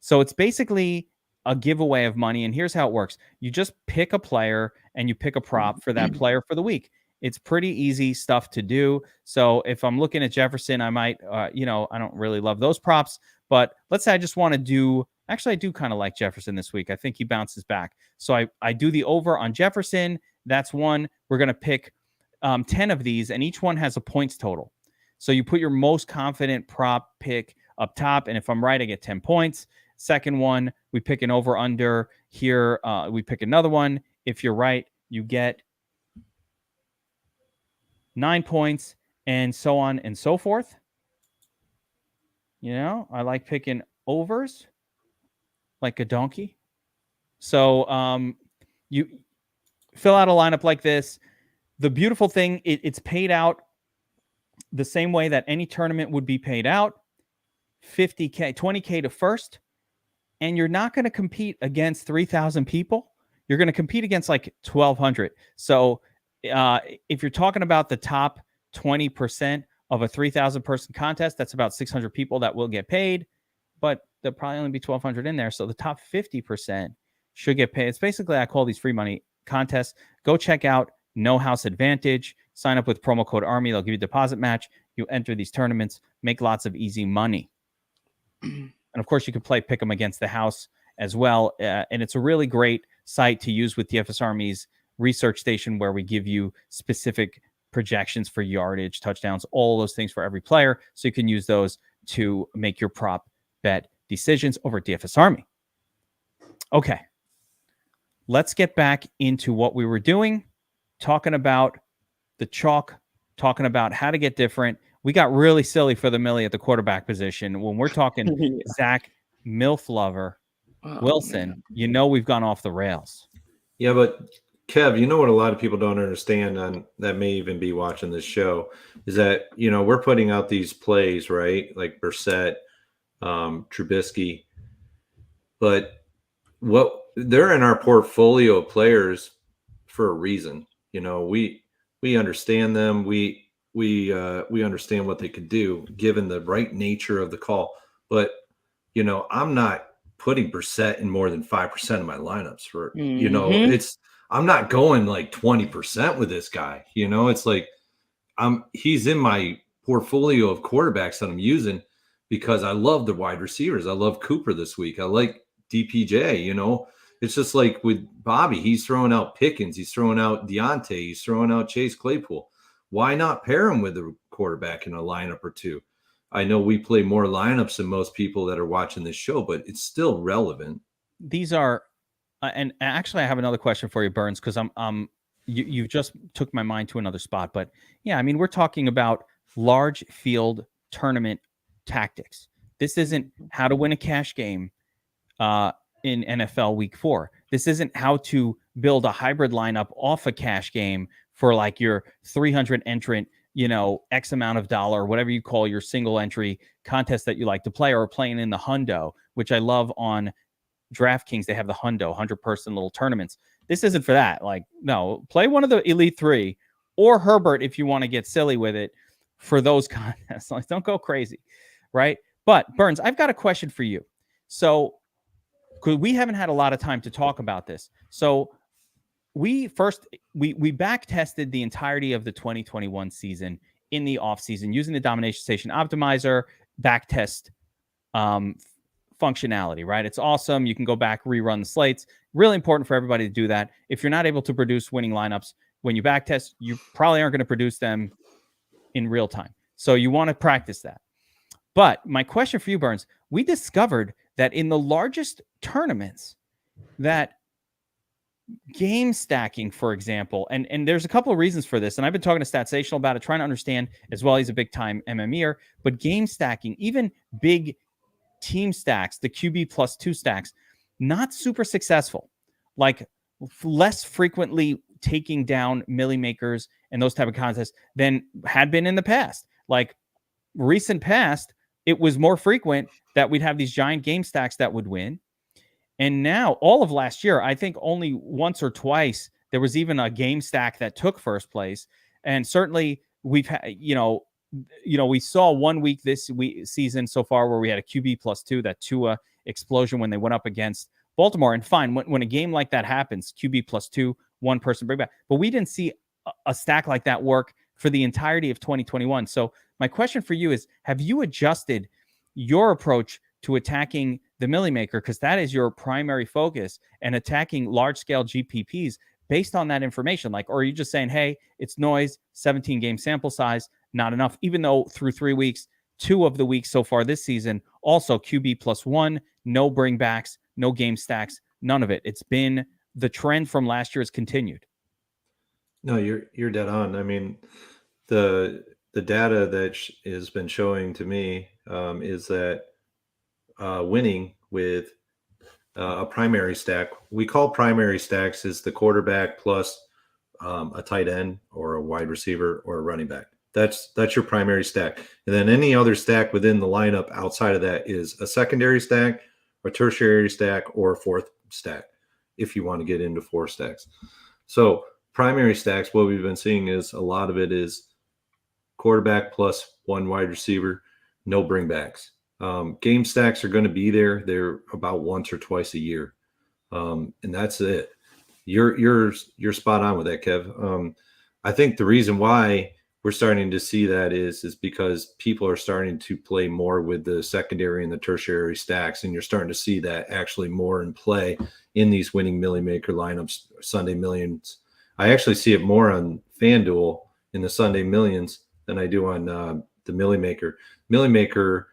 So it's basically a giveaway of money. And here's how it works. You just pick a player and you pick a prop for that player for the week. It's pretty easy stuff to do. So if I'm looking at Jefferson, I might, I don't really love those props, but let's say I just want to do, actually, I do kind of like Jefferson this week. I think he bounces back. So I do the over on Jefferson. That's one. We're going to pick 10 of these, and each one has a points total. So you put your most confident prop pick up top, and if I'm right, I get 10 points. Second one, we pick an over under here. We pick another one. If you're right, you get 9 points, and so on and so forth. You know, I like picking overs like a donkey. So you fill out a lineup like this. The beautiful thing, it's paid out the same way that any tournament would be paid out. $50K, $20K to first. And you're not going to compete against 3,000 people. You're going to compete against like 1,200. So if you're talking about the top 20% of a 3,000 person contest, that's about 600 people that will get paid, but there'll probably only be 1,200 in there. So the top 50% should get paid. It's basically, I call these free money contests. Go check out No House Advantage. Sign up with promo code ARMY. They'll give you a deposit match. You enter these tournaments, make lots of easy money. And of course, you can pick them against the house as well. And it's a really great site to use with DFS Army's research station, where we give you specific projections for yardage, touchdowns, all those things for every player. So you can use those to make your prop bet decisions over at DFS Army. Okay. Let's get back into what we were doing, talking about the chalk, talking about how to get different. We got really silly for the Millie at the quarterback position. When we're talking Zach MILF lover Wilson, you know we've gone off the rails. Yeah, but Kev, you know what a lot of people don't understand, and that may even be watching this show, is that, we're putting out these plays, right? Like Brissett, Trubisky, but they're in our portfolio of players for a reason. We understand them. We understand what they could do given the right nature of the call. But, I'm not putting Brissett in more than 5% of my lineups for, I'm not going like 20% with this guy. It's like he's in my portfolio of quarterbacks that I'm using because I love the wide receivers. I love Cooper this week. I like DPJ, It's just like with Bobby, he's throwing out Pickens, he's throwing out Deontay, he's throwing out Chase Claypool. Why not pair him with a quarterback in a lineup or two? I know we play more lineups than most people that are watching this show, but it's still relevant. These are, and actually I have another question for you, Burns, because you just took my mind to another spot. But yeah, I mean, we're talking about large field tournament tactics. This isn't how to win a cash game in NFL Week 4. This isn't how to build a hybrid lineup off a cash game for like your 300 entrant, X amount of dollar, whatever you call your single entry contest that you like to play, or playing in the hundo, which I love on DraftKings. They have the hundo, 100-person little tournaments. This isn't for that. Like, no, play one of the Elite 3 or Herbert if you want to get silly with it for those contests. Like, don't go crazy, right? But Burns, I've got a question for you. So, because we haven't had a lot of time to talk about this. So we back tested the entirety of the 2021 season in the off season using the Domination Station Optimizer back test functionality, right? It's awesome. You can go back, rerun the slates. Really important for everybody to do that. If you're not able to produce winning lineups when you back test, you probably aren't going to produce them in real time. So you want to practice that. But my question for you, Burns, we discovered that in the largest tournaments, that game stacking, for example, and there's a couple of reasons for this, and I've been talking to Statsational about it, trying to understand as well. He's a big-time MMEer, but game stacking, even big team stacks, the QB plus 2 stacks, not super successful. Like less frequently taking down milli makers and those type of contests than had been in the past. Like recent past, it was more frequent that we'd have these giant game stacks that would win. And now all of last year, I think only once or twice there was even a game stack that took first place. And certainly we've had, we saw 1 week this season so far where we had a QB plus 2, that Tua explosion when they went up against Baltimore. And fine, when a game like that happens, QB plus 2, one person bring back. But we didn't see a stack like that work for the entirety of 2021. So my question for you is, have you adjusted your approach to attacking the milli maker, because that is your primary focus, and attacking large-scale GPPs based on that information? Like, or are you just saying, hey, it's noise, 17 game sample size, not enough, even though through 3 weeks, 2 of the weeks so far this season, also QB plus 1, no bringbacks, no game stacks, none of it. It's been the trend from last year has continued. No, you're dead on. I mean, the data that has been showing to me is that winning with a primary stack, we call primary stacks, is the quarterback plus a tight end or a wide receiver or a running back. That's your primary stack. And then any other stack within the lineup outside of that is a secondary stack, a tertiary stack, or a fourth stack, if you want to get into 4 stacks. So primary stacks, what we've been seeing is a lot of it is quarterback plus 1 wide receiver, no bringbacks. Game stacks are going to be there. They're about once or twice a year. And that's it. You're spot on with that, Kev. I think the reason why we're starting to see that is because people are starting to play more with the secondary and the tertiary stacks, and you're starting to see that actually more in play in these winning milli maker lineups, Sunday Millions. I actually see it more on FanDuel in the Sunday Millions than I do on the milli maker. Milli maker,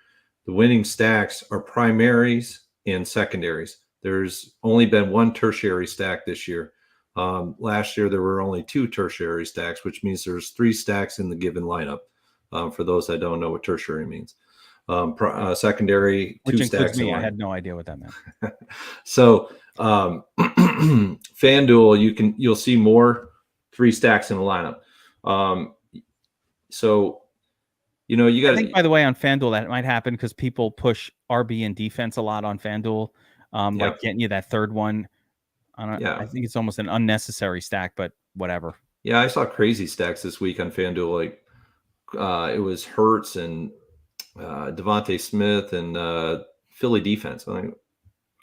the winning stacks are primaries and secondaries. There's only been 1 tertiary stack this year. Last year, there were only 2 tertiary stacks, which means there's 3 stacks in the given lineup. For those that don't know what tertiary means, secondary, which 2 stacks. Me, I had no idea what that meant. So FanDuel, you'll see more 3 stacks in the lineup. So you got. I think, by the way, on FanDuel that might happen because people push RB and defense a lot on FanDuel, like getting you that third one. I think it's almost an unnecessary stack, but whatever. Yeah, I saw crazy stacks this week on FanDuel. Like it was Hurts and Devontae Smith and Philly defense. I'm like,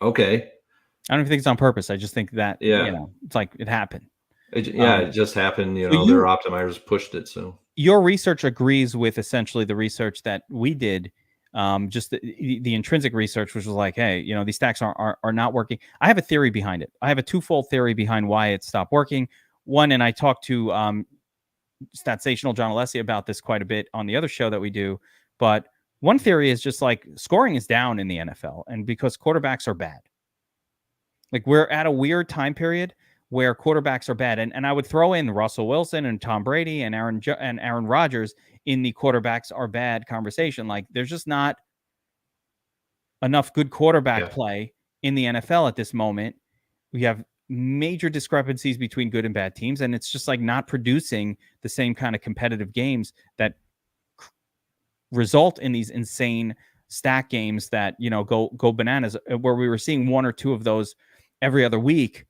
okay. I don't even think it's on purpose. I just think that it's like it happened. It just happened. Their optimizers pushed it. So your research agrees with essentially the research that we did. Just the intrinsic research, which was like, hey, these stacks are not working. I have a theory behind it. I have a twofold theory behind why it stopped working. One, and I talked to Statsational John Alessi about this quite a bit on the other show that we do. But one theory is just like scoring is down in the NFL, and because quarterbacks are bad. Like we're at a weird time period where quarterbacks are bad. And I would throw in Russell Wilson and Tom Brady and Aaron Rodgers in the quarterbacks are bad conversation. Like, there's just not enough good quarterback play in the NFL at this moment. We have major discrepancies between good and bad teams, and it's just like not producing the same kind of competitive games that result in these insane stack games that, you know, go bananas, where we were seeing one or two of those every other week,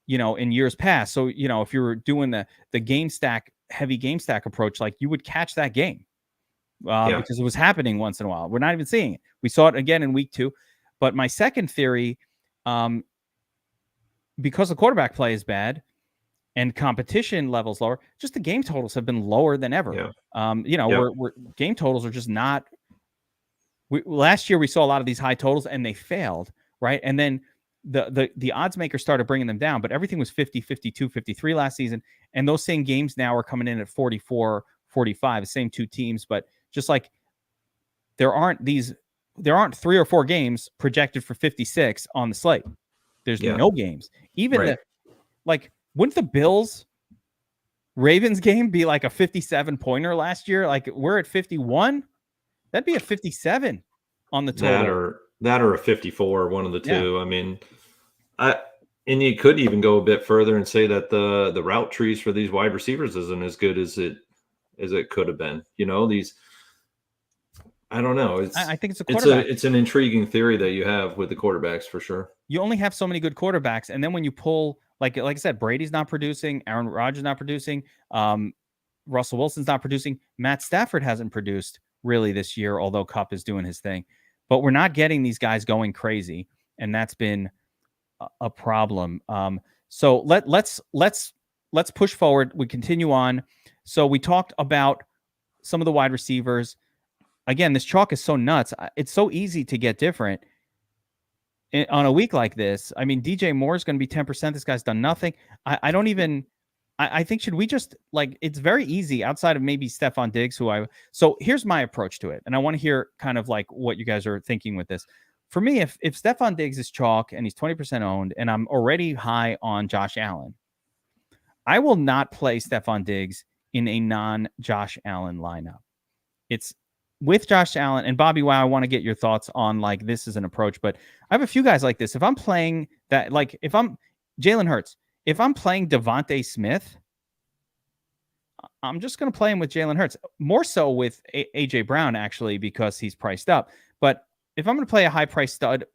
you know, in years past. So, you know, if you were doing the game stack, heavy game stack approach, like, you would catch that game because it was happening once in a while. We're not even seeing it. We saw it again in week 2. But my second theory, because the quarterback play is bad and competition levels lower, just the game totals have been lower than ever. You know, we're game totals are just not. Last year we saw a lot of these high totals and they failed, right? And then the odds makers started bringing them down, but everything was 50, 52, 53 last season. And those same games now are coming in at 44, 45, the same two teams. But just like there aren't 3 or 4 games projected for 56 on the slate. There's no games. Even wouldn't the Bills Ravens game be like a 57 pointer last year? Like, we're at 51. That'd be a 57 on the total. That or a 54, one of the two. I mean, and you could even go a bit further and say that the route trees for these wide receivers isn't as good as it could have been. You know, I don't know. I think it's a quarterback. It's an intriguing theory that you have with the quarterbacks for sure. You only have so many good quarterbacks, and then when you pull, like I said, Brady's not producing, Aaron Rodgers not producing, Russell Wilson's not producing, Matt Stafford hasn't produced really this year, although Kupp is doing his thing. But we're not getting these guys going crazy, and that's been a problem. So let's push forward. We continue on. So we talked about some of the wide receivers. Again, this chalk is so nuts. It's so easy to get different on a week like this. I mean, DJ Moore is going to be 10%. This guy's done nothing. I think, should we just, like, it's very easy outside of maybe Stephon Diggs, so here's my approach to it. And I want to hear kind of like what you guys are thinking with this. For me, if Stephon Diggs is chalk and he's 20% owned and I'm already high on Josh Allen, I will not play Stephon Diggs in a non-Josh Allen lineup. It's with Josh Allen and BobbyWow. I want to get your thoughts on, like, this is an approach, but I have a few guys like this. If I'm playing that, like, if I'm Jalen Hurts, if I'm playing Devontae Smith, I'm just going to play him with Jalen Hurts. More so with A.J. Brown, actually, because he's priced up. But if I'm going to play a high-priced stud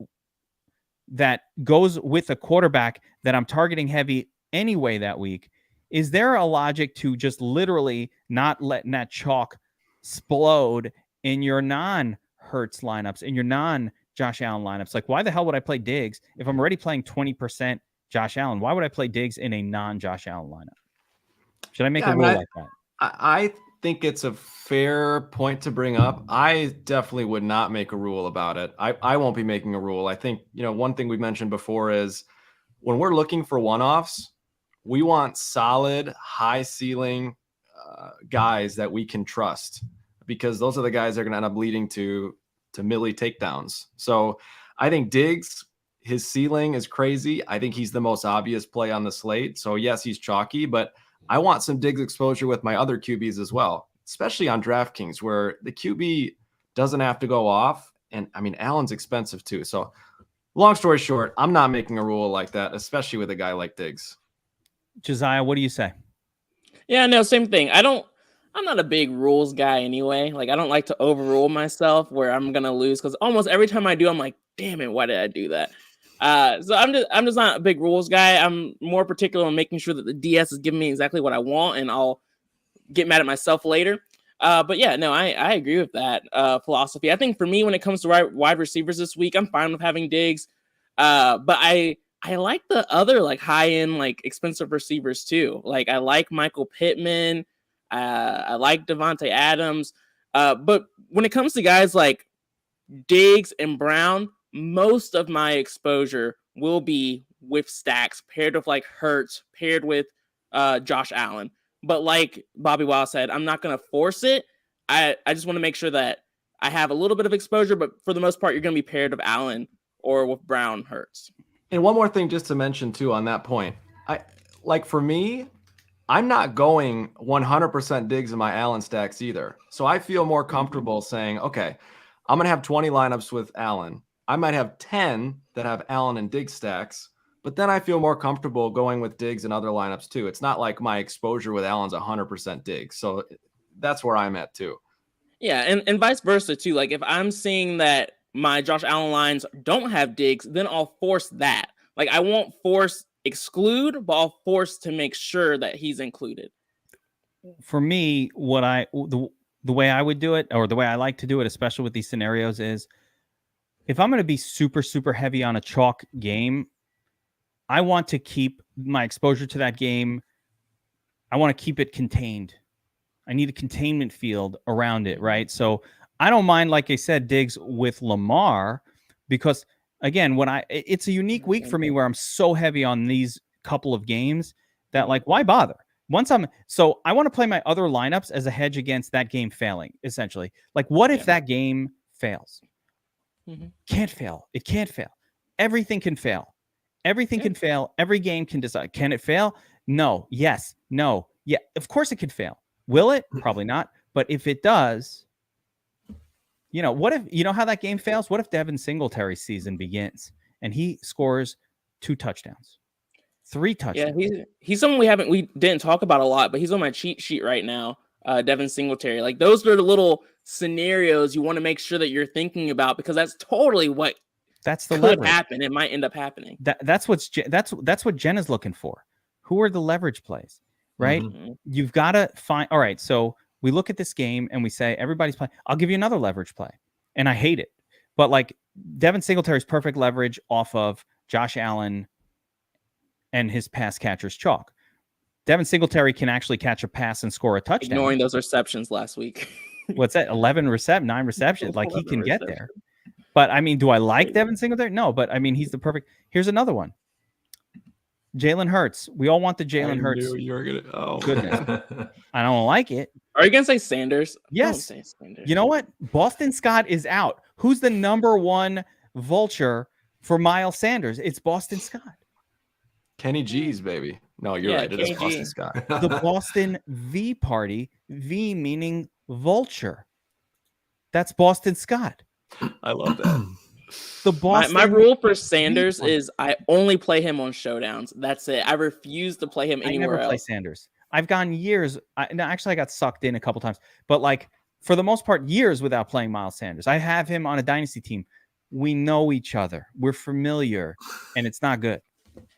that goes with a quarterback that I'm targeting heavy anyway that week, is there a logic to just literally not letting that chalk explode in your non-Hurts lineups, in your non-Josh Allen lineups? Like, why the hell would I play Diggs if I'm already playing 20% Josh Allen? Why would I play Diggs in a non-Josh Allen lineup? Should I make a rule like that? I think it's a fair point to bring up. I definitely would not make a rule about it. I won't be making a rule. I think, you know, one thing we mentioned before is when we're looking for one-offs, we want solid, high ceiling guys that we can trust, because those are the guys that are going to end up leading to Millie takedowns. So I think Diggs, his ceiling is crazy. I think he's the most obvious play on the slate. So yes, he's chalky, but I want some Diggs exposure with my other QBs as well, especially on DraftKings, where the QB doesn't have to go off. And I mean, Allen's expensive too. So long story short, I'm not making a rule like that, especially with a guy like Diggs. Josiah, what do you say? Yeah, no, same thing. I'm not a big rules guy anyway. Like, I don't like to overrule myself where I'm going to lose, because almost every time I do, I'm like, damn it, why did I do that? So I'm just not a big rules guy. I'm more particular on making sure that the DS is giving me exactly what I want, and I'll get mad at myself later. But yeah, no, I agree with that philosophy. I think for me, when it comes to wide receivers this week, I'm fine with having Diggs. But I like the other, like, high-end, like, expensive receivers too. Like, I like Michael Pittman. I like Devontae Adams. But when it comes to guys like Diggs and Brown, most of my exposure will be with stacks paired with, like, Hurts, paired with Josh Allen. But like BobbyWow said, I'm not going to force it. I just want to make sure that I have a little bit of exposure, but for the most part, you're going to be paired with Allen or with Brown, Hurts. And one more thing just to mention too on that point. like for me, I'm not going 100% Diggs in my Allen stacks either. So I feel more comfortable saying, okay, I'm going to have 20 lineups with Allen. I might have 10 that have Allen and Diggs stacks, but then I feel more comfortable going with Diggs and other lineups too. It's not like my exposure with Allen's 100% Diggs. So that's where I'm at too. Yeah, and vice versa too. Like if I'm seeing that my Josh Allen lines don't have Diggs, then I'll force that. Like I won't force exclude, but I'll force to make sure that he's included. For me, the way I would do it, or the way I like to do it, especially with these scenarios, is if I'm going to be super, super heavy on a chalk game, I want to keep my exposure to that game. I want to keep it contained. I need a containment field around it, right? So I don't mind, like I said, Diggs with Lamar, because again, it's a unique week for me where I'm so heavy on these couple of games that, like, why bother? So I want to play my other lineups as a hedge against that game failing, essentially. Like, what if that game fails? Can't fail. It can't fail. Everything can fail. Everything can fail. Every game can decide. Can it fail? No. Yes. No. Yeah. Of course it could fail. Will it? Probably not. But if it does, what if, how that game fails? What if Devin Singletary's season begins and he scores 2 touchdowns, 3 touchdowns? Yeah, he's someone we didn't talk about a lot, but he's on my cheat sheet right now. Devin Singletary. Like those are the little scenarios you want to make sure that you're thinking about, because that's totally what could leverage. happen. It might end up happening. That's what Jen is looking for. Who are the leverage plays, right? You've got to find. All right, so we look at this game and we say everybody's playing. I'll give you another leverage play, and I hate it, but like Devin Singletary's perfect leverage off of Josh Allen and his pass catcher's chalk. Devin Singletary can actually catch a pass and score a touchdown. Ignoring those receptions last week. What's that? 9 receptions. Like he can get there. But I mean, do I like Devin Singletary? No, but I mean, he's the perfect. Here's another one. Jalen Hurts. We all want the Jalen Hurts. You were gonna. Oh goodness, I don't like it. Are you gonna say Sanders? Yes. Don't say Sanders. You know what? Boston Scott is out. Who's the number 1 vulture for Miles Sanders? It's Boston Scott. Kenny G's, baby. No, you're right. It is Boston Scott. The Boston V party. V meaning vulture. That's Boston Scott. I love that. The Boston. My rule for Sanders is I only play him on showdowns. That's it. I refuse to play him anywhere else. I never play Sanders. I've gone years. I got sucked in a couple times, but like for the most part, years without playing Miles Sanders. I have him on a dynasty team. We know each other. We're familiar, and it's not good.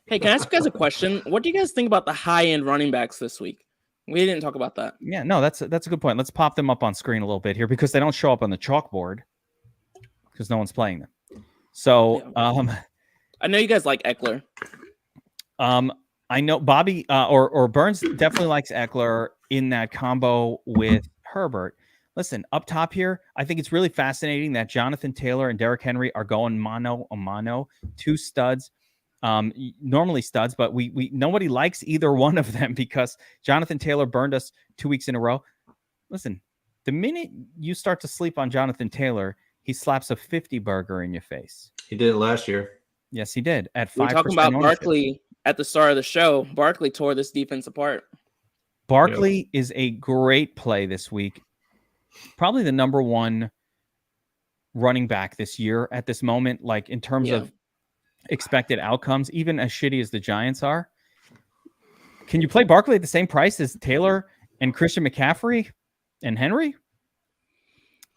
Hey, can I ask you guys a question? What do you guys think about the high-end running backs this week? We didn't talk about that. Yeah, no, that's a good point. Let's pop them up on screen a little bit here because they don't show up on the chalkboard because no one's playing them. So, I know you guys like Eckler. I know Bobby or Burns definitely likes Eckler in that combo with Herbert. Listen, up top here, I think it's really fascinating that Jonathan Taylor and Derrick Henry are going mano a mano, 2 studs. Normally studs, but we nobody likes either one of them because Jonathan Taylor burned us 2 weeks in a row. Listen, the minute you start to sleep on Jonathan Taylor, he slaps a 50 burger in your face. He did it last year. Yes, he did at 5%. We're talking about ownership. Barkley at the start of the show. Barkley tore this defense apart. Barkley is a great play this week. Probably the number 1 running back this year at this moment, like in terms of expected outcomes, even as shitty as the Giants are. Can you play Barkley at the same price as Taylor and Christian McCaffrey and Henry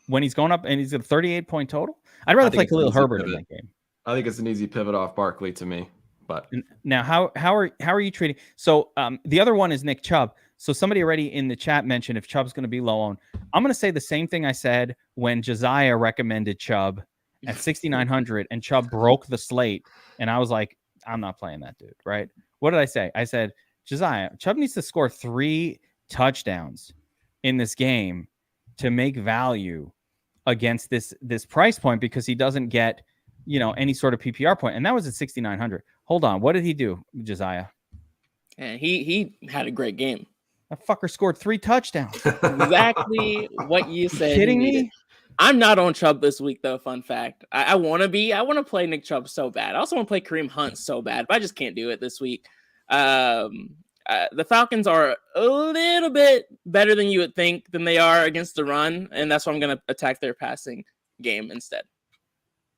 when he's going up and he's at a 38-point total? I'd rather play Khalil Herbert in that game. I think it's an easy pivot off Barkley to me. But now, how are you treating? So the other one is Nick Chubb. So somebody already in the chat mentioned if Chubb's going to be low owned. I'm going to say the same thing I said when Josiah recommended Chubb at 6,900 and Chubb broke the slate. And I was like, I'm not playing that dude, right? What did I say? I said, Josiah, Chubb needs to score 3 touchdowns in this game to make value against this price point because he doesn't get, any sort of PPR point. And that was at 6,900. Hold on. What did he do, Josiah? And he had a great game. That fucker scored 3 touchdowns. Exactly what you said. Kidding me? I'm not on Chubb this week, though. Fun fact. I want to be. I want to play Nick Chubb so bad. I also want to play Kareem Hunt so bad, but I just can't do it this week. The Falcons are a little bit better than you would think than they are against the run, and that's why I'm going to attack their passing game instead.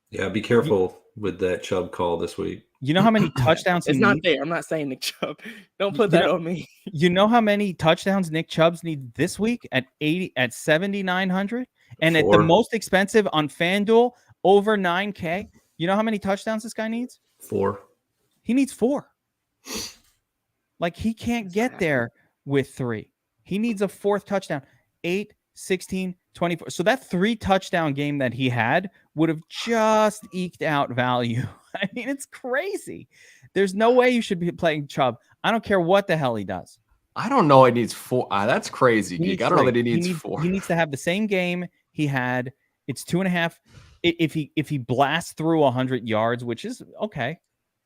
Yeah, be careful with that Chubb call this week. You know how many touchdowns it's not there. I'm not saying Nick Chubb. Don't put that on me. You know how many touchdowns Nick Chubb's need this week at 7,900, and 4. At the most expensive on FanDuel over 9K. You know how many touchdowns this guy needs? 4. He needs 4. Like, he can't get there with 3. He needs a 4th touchdown. 8, 16, 24. So that 3 touchdown game that he had would have just eked out value. I mean, it's crazy. There's no way you should be playing Chubb. I don't care what the hell he does. I don't know. It needs 4. That's crazy, Geek. I don't know that he needs 4. He needs to have the same game he had. It's 2.5. If he blasts through 100 yards, which is okay,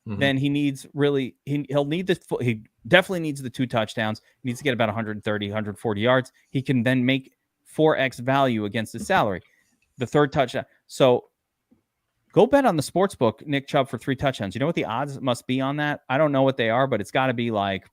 then he needs really he'll need this. He definitely needs the 2 touchdowns. He needs to get about 130, 140 yards. He can then make 4x value against his salary. The 3rd touchdown. So go bet on the sports book Nick Chubb for 3 touchdowns. You know what the odds must be on that? I don't know what they are, but it's got to be like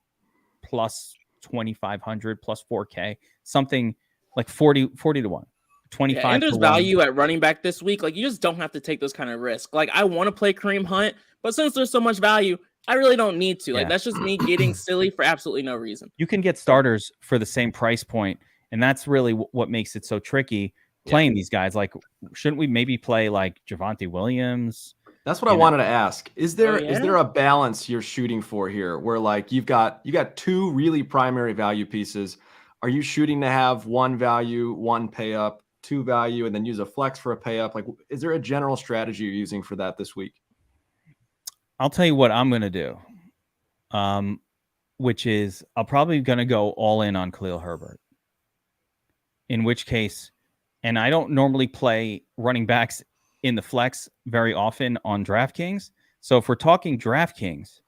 plus 2,500, plus 4K, something like 40 to 1. 25 and there's to value 1. at running back this week. Like, you just don't have to take those kind of risks. Like, I want to play Kareem Hunt, but since there's so much value, I really don't need to. Like, that's just me getting silly for absolutely no reason. You can get starters for the same price point, and that's really what makes it so tricky playing these guys. Like, shouldn't we maybe play like Javonte Williams? That's what I wanted to ask. Is there a balance you're shooting for here where, like, you got 2 really primary value pieces? Are you shooting to have 1 value, 1 pay up, 2 value, and then use a flex for a pay up? Like, is there a general strategy you're using for that this week? I'll tell you what I'm going to do, which is I'm probably going to go all in on Khalil Herbert, in which case, and I don't normally play running backs in the flex very often on DraftKings. So if we're talking DraftKings,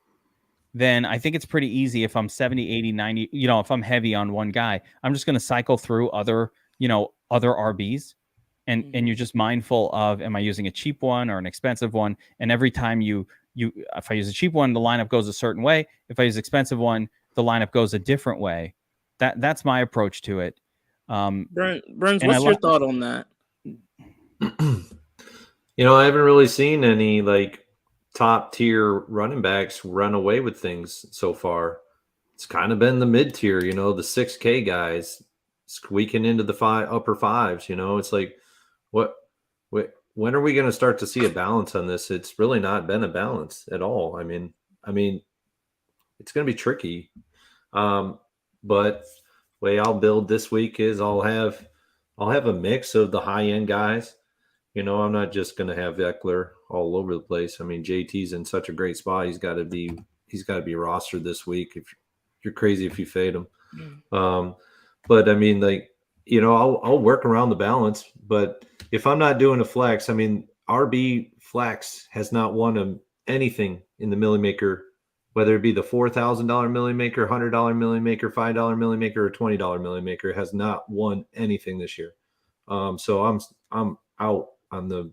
then I think it's pretty easy. If I'm 70, 80, 90, if I'm heavy on one guy, I'm just going to cycle through other RBs. And you're just mindful of, am I using a cheap one or an expensive one? And every time if I use a cheap one, the lineup goes a certain way. If I use an expensive one, the lineup goes a different way. That's my approach to it. Burns, what's your thought on that? I haven't really seen any like top tier running backs run away with things so far. It's kind of been the mid tier, the 6K guys squeaking into the upper 5s. It's like, when are we going to start to see a balance on this? It's really not been a balance at all. I mean, it's going to be tricky. But the way I'll build this week is I'll have a mix of the high end guys. I'm not just going to have Eckler all over the place. I mean, JT's in such a great spot. He's got to be rostered this week. If you're crazy if you fade him. But I mean, like, I'll work around the balance, but if I'm not doing a flex, I mean, RB flex has not won anything in the Millie Maker, whether it be the $4,000 Millie Maker, $100 Millie Maker, $5 Millie Maker, or $20 Millie Maker, has not won anything this year. So I'm out on the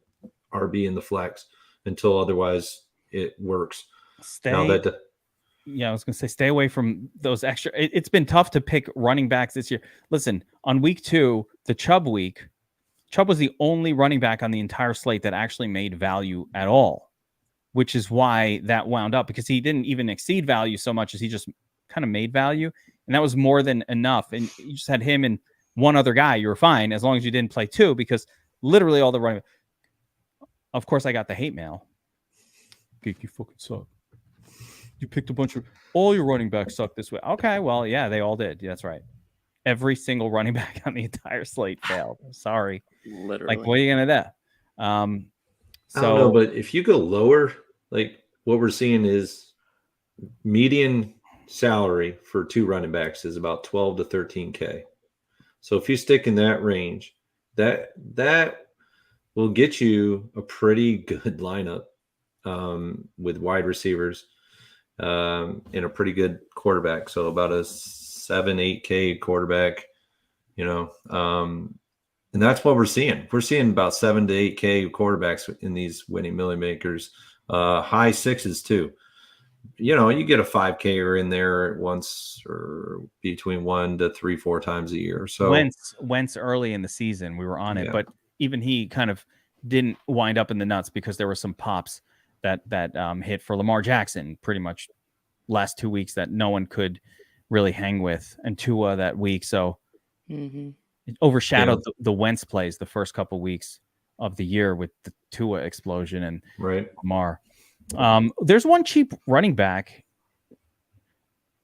RB and the flex until otherwise it works. I was going to say, stay away from those extra. It's been tough to pick running backs this year. Listen, on week 2, the Chubb week, Chubb was the only running back on the entire slate that actually made value at all, which is why that wound up, because he didn't even exceed value so much as he just kind of made value. And that was more than enough. And you just had him and one other guy. You were fine as long as you didn't play 2, because literally all the running. Of course, I got the hate mail. Geek, you fucking suck. You picked all your running backs suck this way. Okay, well, yeah, they all did. That's right. Every single running back on the entire slate failed. Sorry. Literally. Like, what are you going to do? I don't know, but if you go lower, like what we're seeing is median salary for 2 running backs is about 12 to 13K. So if you stick in that range, that will get you a pretty good lineup with wide receivers and a pretty good quarterback. So about a 7-8K quarterback, and that's what we're seeing. We're seeing about 7 to 8K quarterbacks in these winning Millie Makers, high 6s too. you get a 5K in there once or between 1 to 3-4 times a year. So Wentz early in the season, we were on it, Yeah. but even he kind of didn't wind up in the nuts because there were some pops that hit for Lamar Jackson pretty much last 2 weeks that no one could really hang with, and Tua that week. So it overshadowed the Wentz plays the first couple weeks of the year with the Tua explosion and Lamar. There's one cheap running back.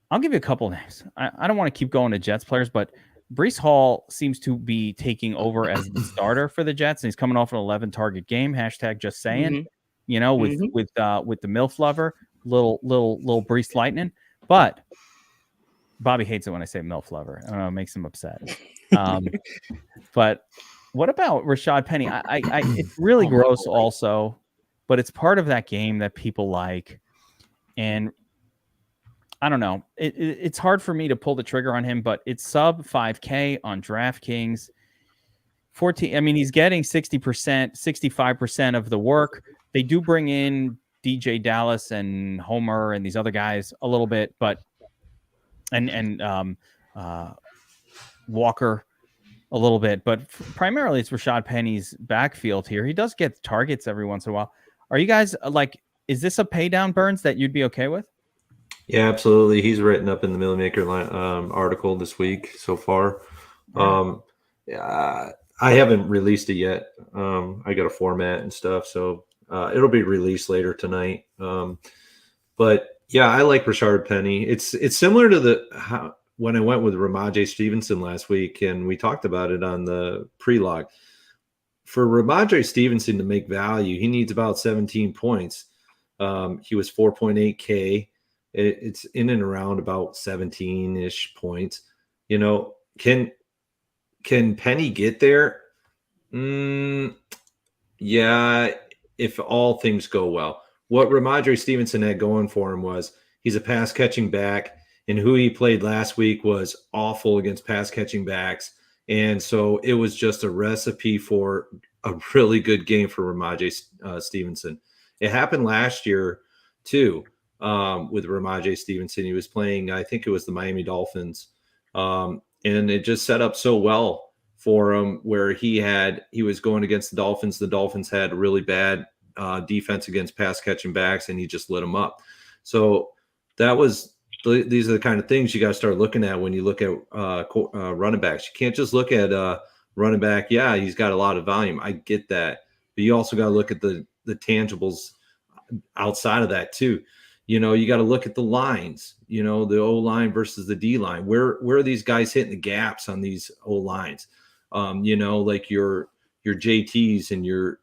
I'll give you a couple names. I don't want to keep going to Jets players, but Breece Hall seems to be taking over as the starter for the Jets, and he's coming off an 11 target game. # just saying, with the MILF lover, little Breece Lightning. But Bobby hates it when I say MILF lover. I don't know, it makes him upset. But what about Rashad Penny? It's really gross also, but it's part of that game that people like. And I don't know. It's hard for me to pull the trigger on him, but it's sub 5K on DraftKings. 14. I mean, he's getting 60%, 65% of the work. They do bring in DJ Dallas and Homer and these other guys a little bit, but and Walker a little bit, but primarily it's Rashad Penny's backfield here. He does get targets every once in a while. Are you guys is this a pay down, Burns, that you'd be okay with? Yeah, absolutely. He's written up in the Millie Maker article this week so far. I haven't released it yet. I got a format and stuff, so it'll be released later tonight. But yeah, I like Rashard Penny. It's similar to when I went with Ramondre Stevenson last week, and we talked about it on the pre-log. For Ramondre Stevenson to make value, he needs about 17 points. He was 4.8K. It's in and around about 17-ish points. Can Penny get there? Yeah, if all things go well. What Ramondre Stevenson had going for him was he's a pass-catching back, and who he played last week was awful against pass-catching backs. And so it was just a recipe for a really good game for Ramondre Stevenson. It happened last year, too. With Ramondre Stevenson, he was playing, I think it was the Miami Dolphins, and it just set up so well for him where he was going against the Dolphins. The Dolphins had a really bad defense against pass catching backs, and he just lit them up. So these are the kind of things you got to start looking at when you look at running backs. You can't just look at running back. Yeah, he's got a lot of volume. I get that, but you also got to look at the tangibles outside of that too. You got to look at the lines, the O line versus the D line. Where are these guys hitting the gaps on these O lines? Like your JTs and your,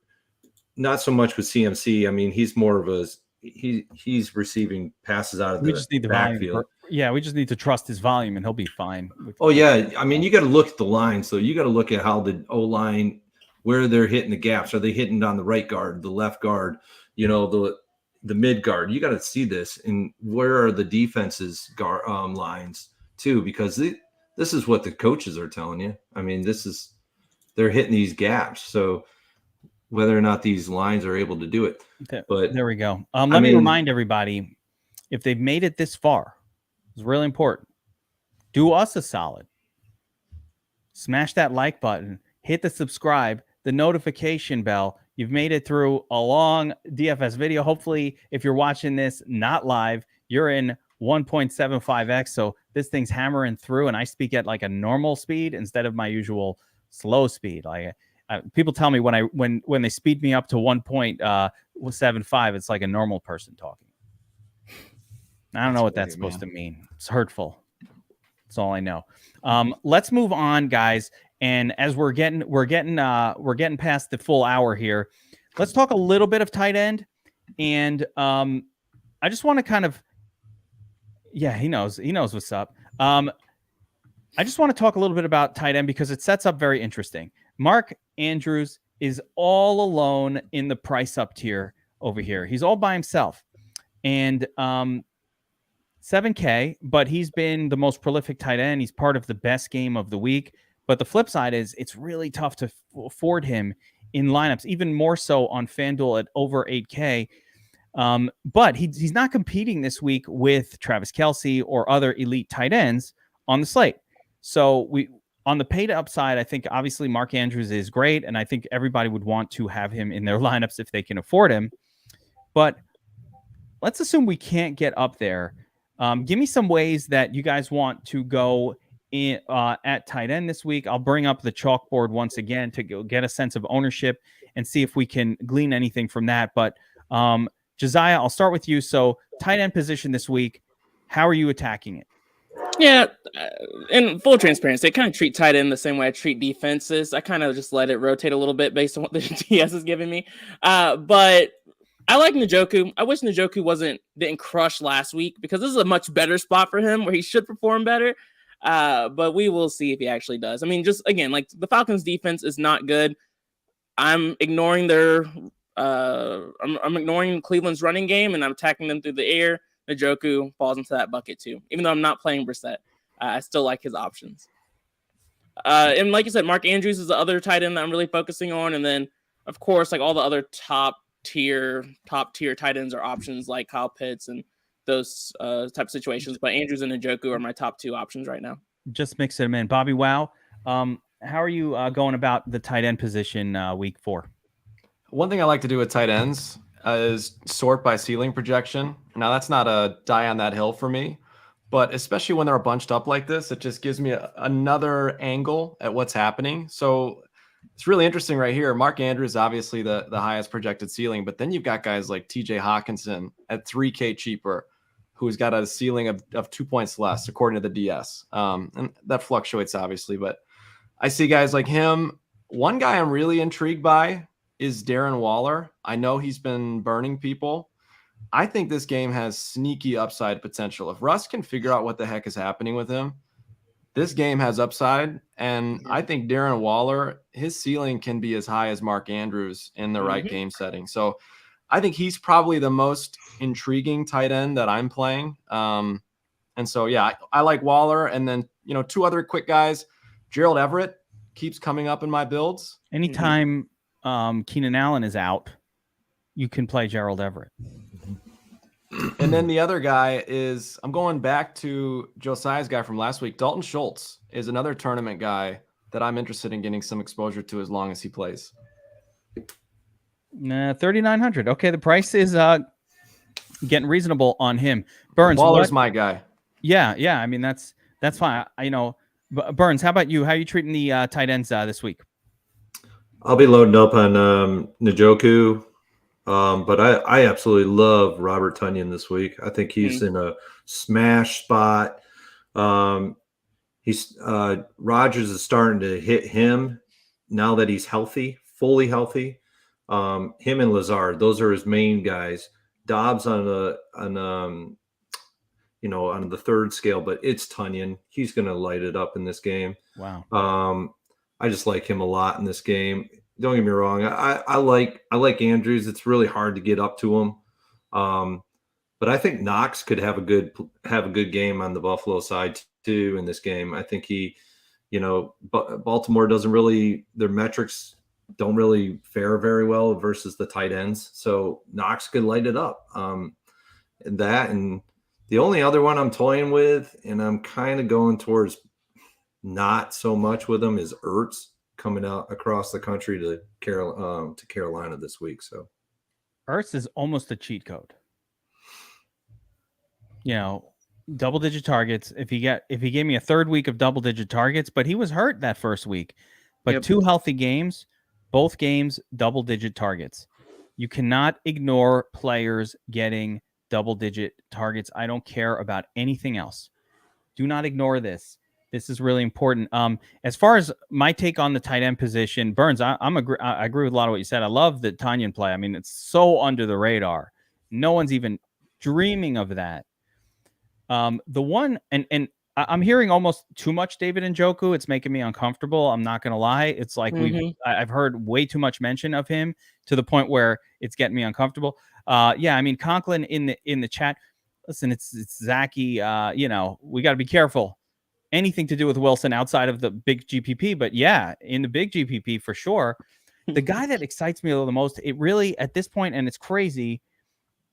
not so much with CMC. I mean, he's more of he's receiving passes out of the backfield. We just need to trust his volume and he'll be fine. Oh yeah. I mean, you got to look at the line. So you got to look at how the O line, where they're hitting the gaps. Are they hitting on the right guard, the left guard, the mid guard? You got to see this, and where are the defenses lines too? Because this is what the coaches are telling you. I mean, they're hitting these gaps. So whether or not these lines are able to do it, but there we go. Let me remind everybody, if they've made it this far, it's really important. Do us a solid. Smash that like button. Hit the subscribe. The notification bell. You've made it through a long DFS video. Hopefully, if you're watching this not live, you're in 1.75x. So this thing's hammering through, and I speak at like a normal speed instead of my usual slow speed. People tell me when they speed me up to 1.75, it's like a normal person talking. I don't know what that's supposed to mean. It's hurtful. That's all I know. Let's move on, guys. And as we're getting past the full hour here, let's talk a little bit of tight end. And I just want to kind of, he knows what's up. I just want to talk a little bit about tight end because it sets up very interesting. Mark Andrews is all alone in the price up tier over here. He's all by himself, and 7K, but he's been the most prolific tight end. He's part of the best game of the week. But the flip side is it's really tough to afford him in lineups, even more so on FanDuel at over 8K. But he's not competing this week with Travis Kelce or other elite tight ends on the slate. So on the paid upside, I think obviously Mark Andrews is great, and I think everybody would want to have him in their lineups if they can afford him. But let's assume we can't get up there. Give me some ways that you guys want to go in at tight end this week. I'll bring up the chalkboard once again to get a sense of ownership and see if we can glean anything from that. But Josiah, I'll start with you. So tight end position this week, how are you attacking it? Yeah, in full transparency, I kind of treat tight end the same way I treat defenses. I kind of just let it rotate a little bit based on what the DS is giving me. But I like Njoku. I wish Njoku didn't crush last week, because this is a much better spot for him where he should perform better. But we will see if he actually does. I mean, just again, like the Falcons defense is not good. I'm ignoring I'm ignoring Cleveland's running game, and I'm attacking them through the air. Njoku falls into that bucket too. Even though I'm not playing Brissett, I still like his options. And like you said, Mark Andrews is the other tight end that I'm really focusing on. And then, of course, like all the other top tier tight ends are options like Kyle Pitts and those type of situations. But Andrews and Njoku are my top two options right now. Just mixing them in. BobbyWow, how are you going about the tight end position week 4? One thing I like to do with tight ends is sort by ceiling projection. Now, that's not a die on that hill for me, but especially when they're bunched up like this, it just gives me another angle at what's happening. So it's really interesting right here. Mark Andrews is obviously the highest projected ceiling, but then you've got guys like TJ Hawkinson at $3K cheaper, who's got a ceiling of 2 points less, according to the DS. And that fluctuates, obviously, but I see guys like him. One guy I'm really intrigued by is Darren Waller. I know he's been burning people. I think this game has sneaky upside potential. If Russ can figure out what the heck is happening with him, this game has upside. And I think Darren Waller, his ceiling can be as high as Mark Andrews in the right game setting. So I think he's probably the most intriguing tight end that I'm playing. And so, yeah, I like Waller. And then, two other quick guys. Gerald Everett keeps coming up in my builds. Anytime Keenan Allen is out, you can play Gerald Everett. And then the other guy is, I'm going back to Josiah's guy from last week. Dalton Schultz is another tournament guy that I'm interested in getting some exposure to as long as he plays. 3,900. Okay, the price is getting reasonable on him. Burns, Waller's my guy. Yeah. I mean, that's fine. Burns, how about you? How are you treating the tight ends this week? I'll be loading up on Njoku, but I absolutely love Robert Tonyan this week. I think he's in a smash spot. Rodgers is starting to hit him now that he's healthy, fully healthy. Him and Lazard, those are his main guys. Dobbs on the third scale, but it's Tonyan. He's going to light it up in this game. Wow. I just like him a lot in this game. Don't get me wrong. I like Andrews. It's really hard to get up to him. But I think Knox could have a good game on the Buffalo side too in this game. I think Baltimore doesn't really, their metrics don't really fare very well versus the tight ends. So Knox could light it up. And the only other one I'm toying with, and I'm kind of going towards not so much with them, is Ertz coming out across the country to Carolina this week. So Ertz is almost a cheat code. Double-digit targets. If he gave me a third week of double-digit targets, but he was hurt that first week. But 2 healthy games, both games double-digit targets. You cannot ignore players getting double-digit targets. I don't care about anything else. Do not ignore this. This is really important. As far as my take on the tight end position, Burns, I agree with a lot of what you said. I love the Tonyan play. I mean, it's so under the radar. No one's even dreaming of that. The one, and I'm hearing almost too much David Njoku. It's making me uncomfortable. I'm not going to lie. It's like I've heard way too much mention of him to the point where it's getting me uncomfortable. I mean, Conklin in the chat. Listen, it's Zachy. We got to be careful. Anything to do with Wilson outside of the big GPP, but yeah, in the big GPP for sure. The guy that excites me a little the most, it really at this point, and it's crazy,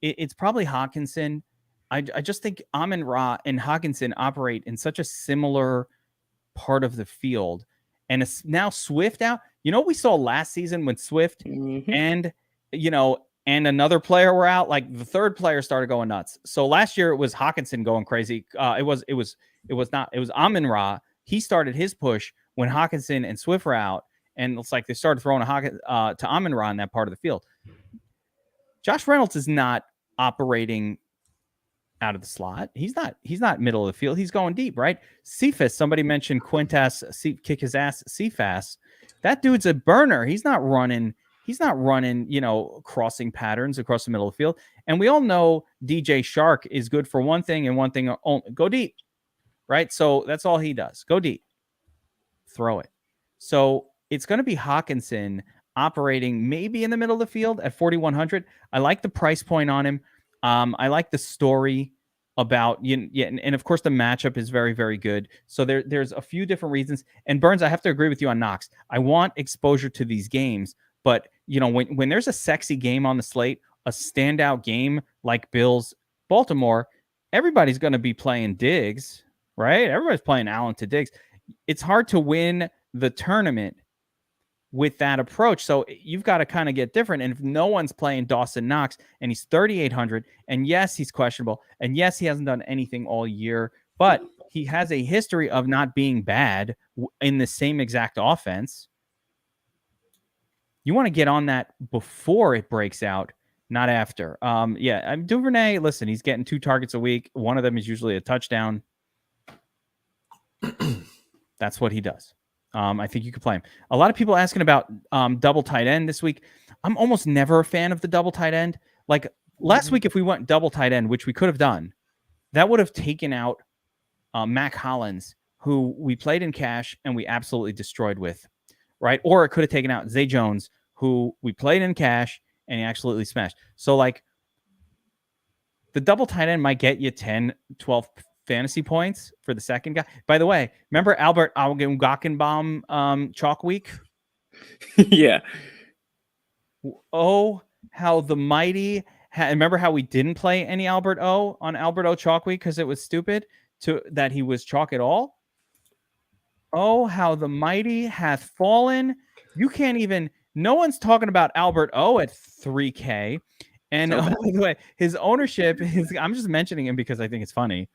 it's probably Hawkinson. I just think Amon-Ra and Hawkinson operate in such a similar part of the field. And it's now Swift out. You know what we saw last season when Swift and, and another player were out? Like the third player started going nuts. So last year it was Hawkinson going crazy. It was Amon-Ra. He started his push when Hawkinson and Swift were out. And it's like they started throwing to Amon-Ra in that part of the field. Josh Reynolds is not operating out of the slot. He's not middle of the field. He's going deep, right? Cephas, somebody mentioned Quintas kick his ass Cephas. That dude's a burner. He's not running, crossing patterns across the middle of the field. And we all know DJ Shark is good for one thing and one thing only. Go deep, right? So that's all he does. Go deep. Throw it. So it's going to be Hawkinson operating maybe in the middle of the field at 4,100. I like the price point on him. I like the story about and of course the matchup is very, very good. So there's a few different reasons. And Burns, I have to agree with you on Knox. I want exposure to these games, but when there's a sexy game on the slate, a standout game like Bills Baltimore, everybody's going to be playing Diggs, right? Everybody's playing Allen to Diggs. It's hard to win the tournament with that approach. So you've got to kind of get different. And if no one's playing Dawson Knox and he's 3,800, and yes, he's questionable, and yes, he hasn't done anything all year, but he has a history of not being bad in the same exact offense. You want to get on that before it breaks out, not after. Duvernay, listen, he's getting 2 targets a week. One of them is usually a touchdown. That's what he does. I think you could play him. A lot of people asking about double tight end this week. I'm almost never a fan of the double tight end. Like last week, if we went double tight end, which we could have done, that would have taken out Mac Hollins, who we played in cash and we absolutely destroyed with, right? Or it could have taken out Zay Jones, who we played in cash and he absolutely smashed. So like the double tight end might get you 10, 12 fantasy points for the second guy. By the way, remember Albert Gockenbaum chalk week? Yeah. Oh, how the mighty remember how we didn't play any Albert O on Albert O chalk week because it was stupid that he was chalk at all. Oh, how the mighty hath fallen. You can't even, no one's talking about Albert O at 3K. And by the way, his ownership I'm just mentioning him because I think it's funny.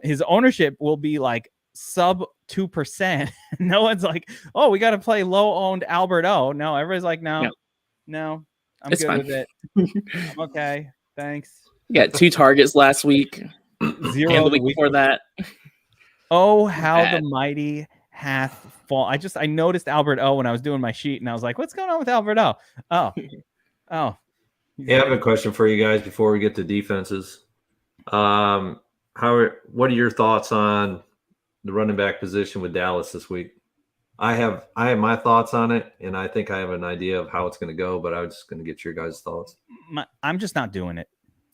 His ownership will be like sub 2%. No one's like, oh, we got to play low owned Albert O. No, everybody's like, no, I'm it's good fine. with it. I'm okay. Thanks. You got 2 targets last week. 0 and the week before that. Oh, how the mighty hath fallen. I noticed Albert O when I was doing my sheet and I was like, what's going on with Albert O? Oh. Yeah, I have a question for you guys before we get to defenses. What are your thoughts on the running back position with Dallas this week? I have my thoughts on it, and I think I have an idea of how it's going to go, but I was just going to get your guys' thoughts. I'm just not doing it.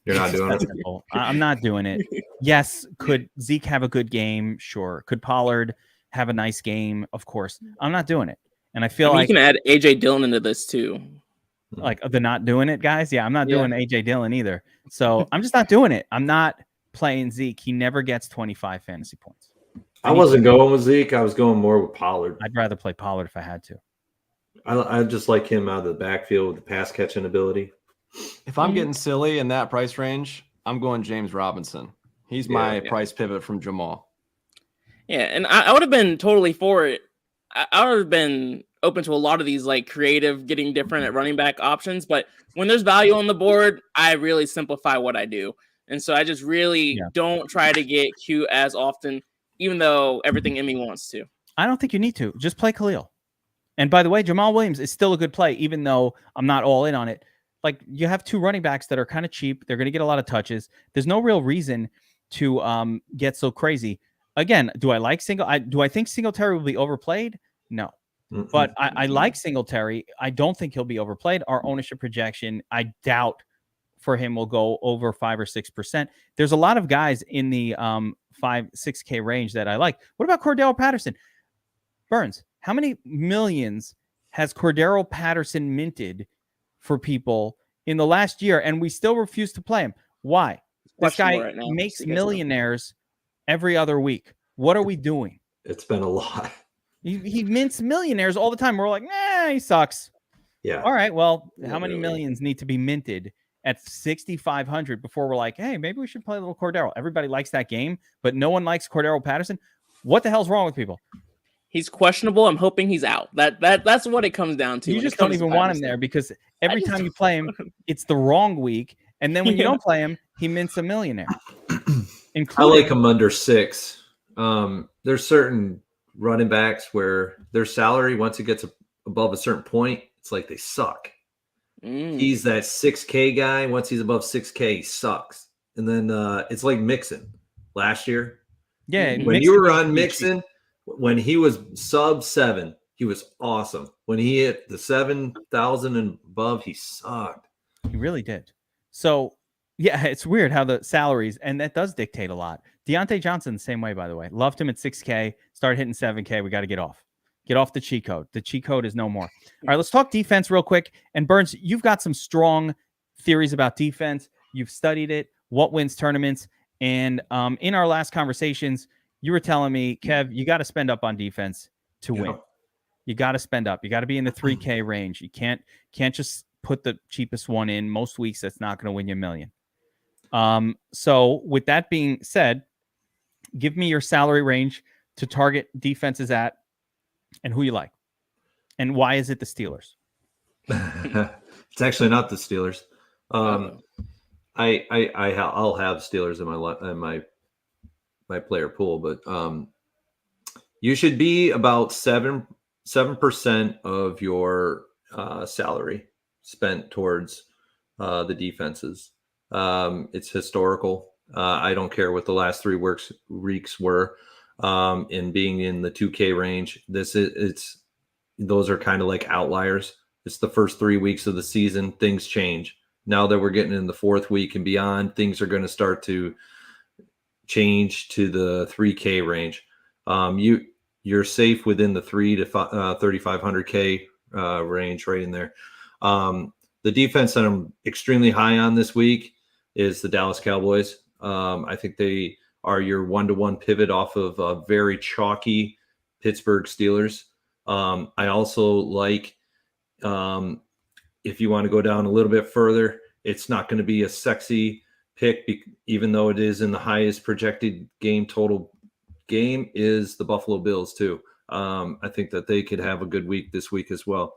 You're not doing it? I'm not doing it. Yes, could Zeke have a good game? Sure. Could Pollard have a nice game? Of course. I'm not doing it. And I feel like you can add AJ Dillon into this too. Like the not doing it, guys. Yeah, I'm not doing AJ Dillon either. So I'm just not doing it. I'm not playing Zeke. He never gets 25 fantasy points. I wasn't going with Zeke. I was going more with Pollard. I'd rather play Pollard if I had to. I just like him out of the backfield with the pass catching ability. If I'm getting silly in that price range, I'm going James Robinson. He's my price pivot from Jamal. Yeah, and I would have been totally for it. I would have been open to a lot of these like creative, getting different at running back options. But when there's value on the board, I really simplify what I do. And so I just really don't try to get cute as often, even though everything in me wants to. I don't think you need to. Just play Khalil. And by the way, Jamal Williams is still a good play, even though I'm not all in on it. Like, you have two running backs that are kind of cheap. They're going to get a lot of touches. There's no real reason to get so crazy. Again, do I think Singletary will be overplayed? No. Mm-hmm. But I like Singletary. I don't think he'll be overplayed. Our ownership projection, I doubt for him will go over 5 or 6%. There's a lot of guys in the 5-6K range that I like. What about Cordero Patterson? Burns, how many millions has Cordero Patterson minted for people in the last year, and we still refuse to play him. Why? This guy Right now, makes so you guys know. millionaires every other week. What are we doing? It's been a lot. He mints millionaires all the time. We're like, nah, he sucks. Yeah. All right. Well, Not how many really. millions need to be minted at 6,500 before we're like, hey, maybe we should play a little Cordero? Everybody likes that game, but no one likes Cordero Patterson. What the hell's wrong with people? He's questionable. I'm hoping he's out. That's what it comes down to. You just don't even want him there because every time you play him, it's the wrong week. And then when you don't play him, he mints a millionaire. I like him under 6. There's certain running backs where their salary, once it gets above a certain point, it's like they suck. He's that 6K guy. Once he's above 6K, he sucks. And then it's like Mixon last year. Yeah. When you were on Mixon, when he was sub 7, he was awesome. When he hit the 7,000 and above, he sucked. He really did. So, yeah, it's weird how the salaries, and that does dictate a lot. Deontay Johnson, the same way, by the way. Loved him at 6K, started hitting 7K. We got to get off. Get off the cheat code. The cheat code is no more. All right, let's talk defense real quick. And Burns, you've got some strong theories about defense. You've studied it, what wins tournaments. And in our last conversations, you were telling me, Kev, you got to spend up on defense to win. You got to spend up. You got to be in the 3K range. You can't just put the cheapest one in. Most weeks, that's not going to win you $1 million. So with that being said, give me your salary range to target defenses at and who you like. And why is it the Steelers? It's actually not the Steelers. I'll have Steelers in my player pool, but you should be about 7% of your salary spent towards the defenses. It's historical. I don't care what the last 3 weeks were in being in the 2K range. Those are kind of like outliers. It's the first 3 weeks of the season. Things change. Now that we're getting in the 4th week and beyond, things are going to start to change to the 3K range. You're safe within the 3 to 3,500K range, right in there. The defense that I'm extremely high on this week is the Dallas Cowboys. I think they are your 1-to-1 pivot off of a very chalky Pittsburgh Steelers. I also like, if you want to go down a little bit further, it's not going to be a sexy pick, even though it is in the highest projected game total game, is the Buffalo Bills too. I think that they could have a good week this week as well.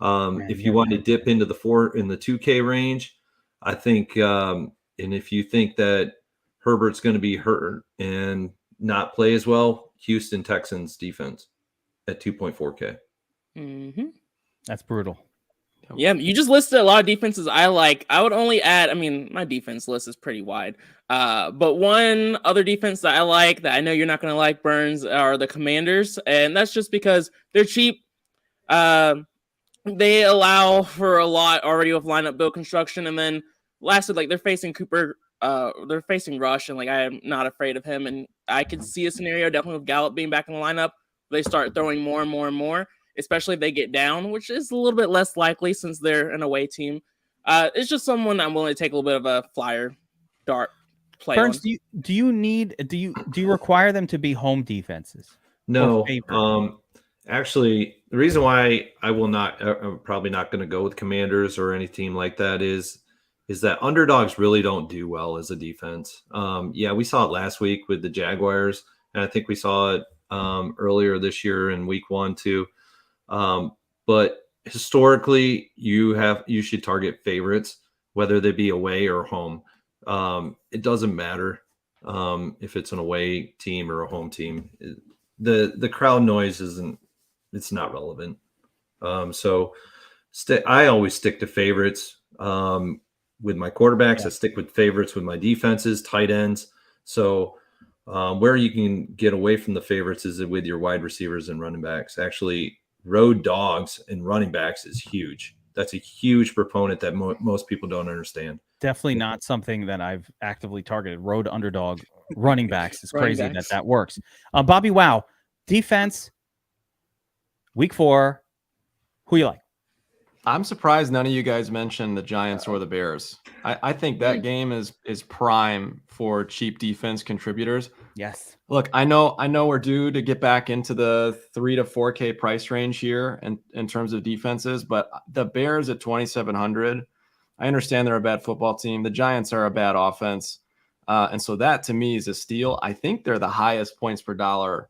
If you want to dip into the 2K range, I think, and if you think that Herbert's going to be hurt and not play as well, Houston Texans defense at 2.4K. That's brutal. Yeah, you just listed a lot of defenses I like. I would only add, my defense list is pretty wide. But one other defense that I like that I know you're not going to like, Burns, are the Commanders. And that's just because they're cheap. They allow for a lot already with lineup build construction. And then lastly, they're facing Cooper. They're facing Rush, and I am not afraid of him. And I could see a scenario definitely with Gallup being back in the lineup. They start throwing more and more and more, especially if they get down, which is a little bit less likely since they're an away team. It's just someone I'm willing to take a little bit of a flyer dart play. Burns, do you require them to be home defenses? No. Actually, the reason why I'm probably not going to go with Commanders or any team like that is that underdogs really don't do well as a defense. We saw it last week with the Jaguars, and I think we saw it earlier this year in week 1 too. But historically, you should target favorites, whether they be away or home. It doesn't matter if it's an away team or a home team. The crowd noise it's not relevant. So I always stick to favorites with my quarterbacks. I stick with favorites with my defenses, tight ends. So where you can get away from the favorites is with your wide receivers and running backs. Actually, road dogs and running backs is huge. That's a huge proponent that most people don't understand. Definitely not something that I've actively targeted. Road underdog running backs is crazy that works. BobbyWow, defense, week 4. Who you like? I'm surprised none of you guys mentioned the Giants or the Bears. I think that game is prime for cheap defense contributors. Yes. Look, I know we're due to get back into the 3 to 4K price range here in terms of defenses, but the Bears at 2,700, I understand they're a bad football team. The Giants are a bad offense. And so that to me is a steal. I think they're the highest points per dollar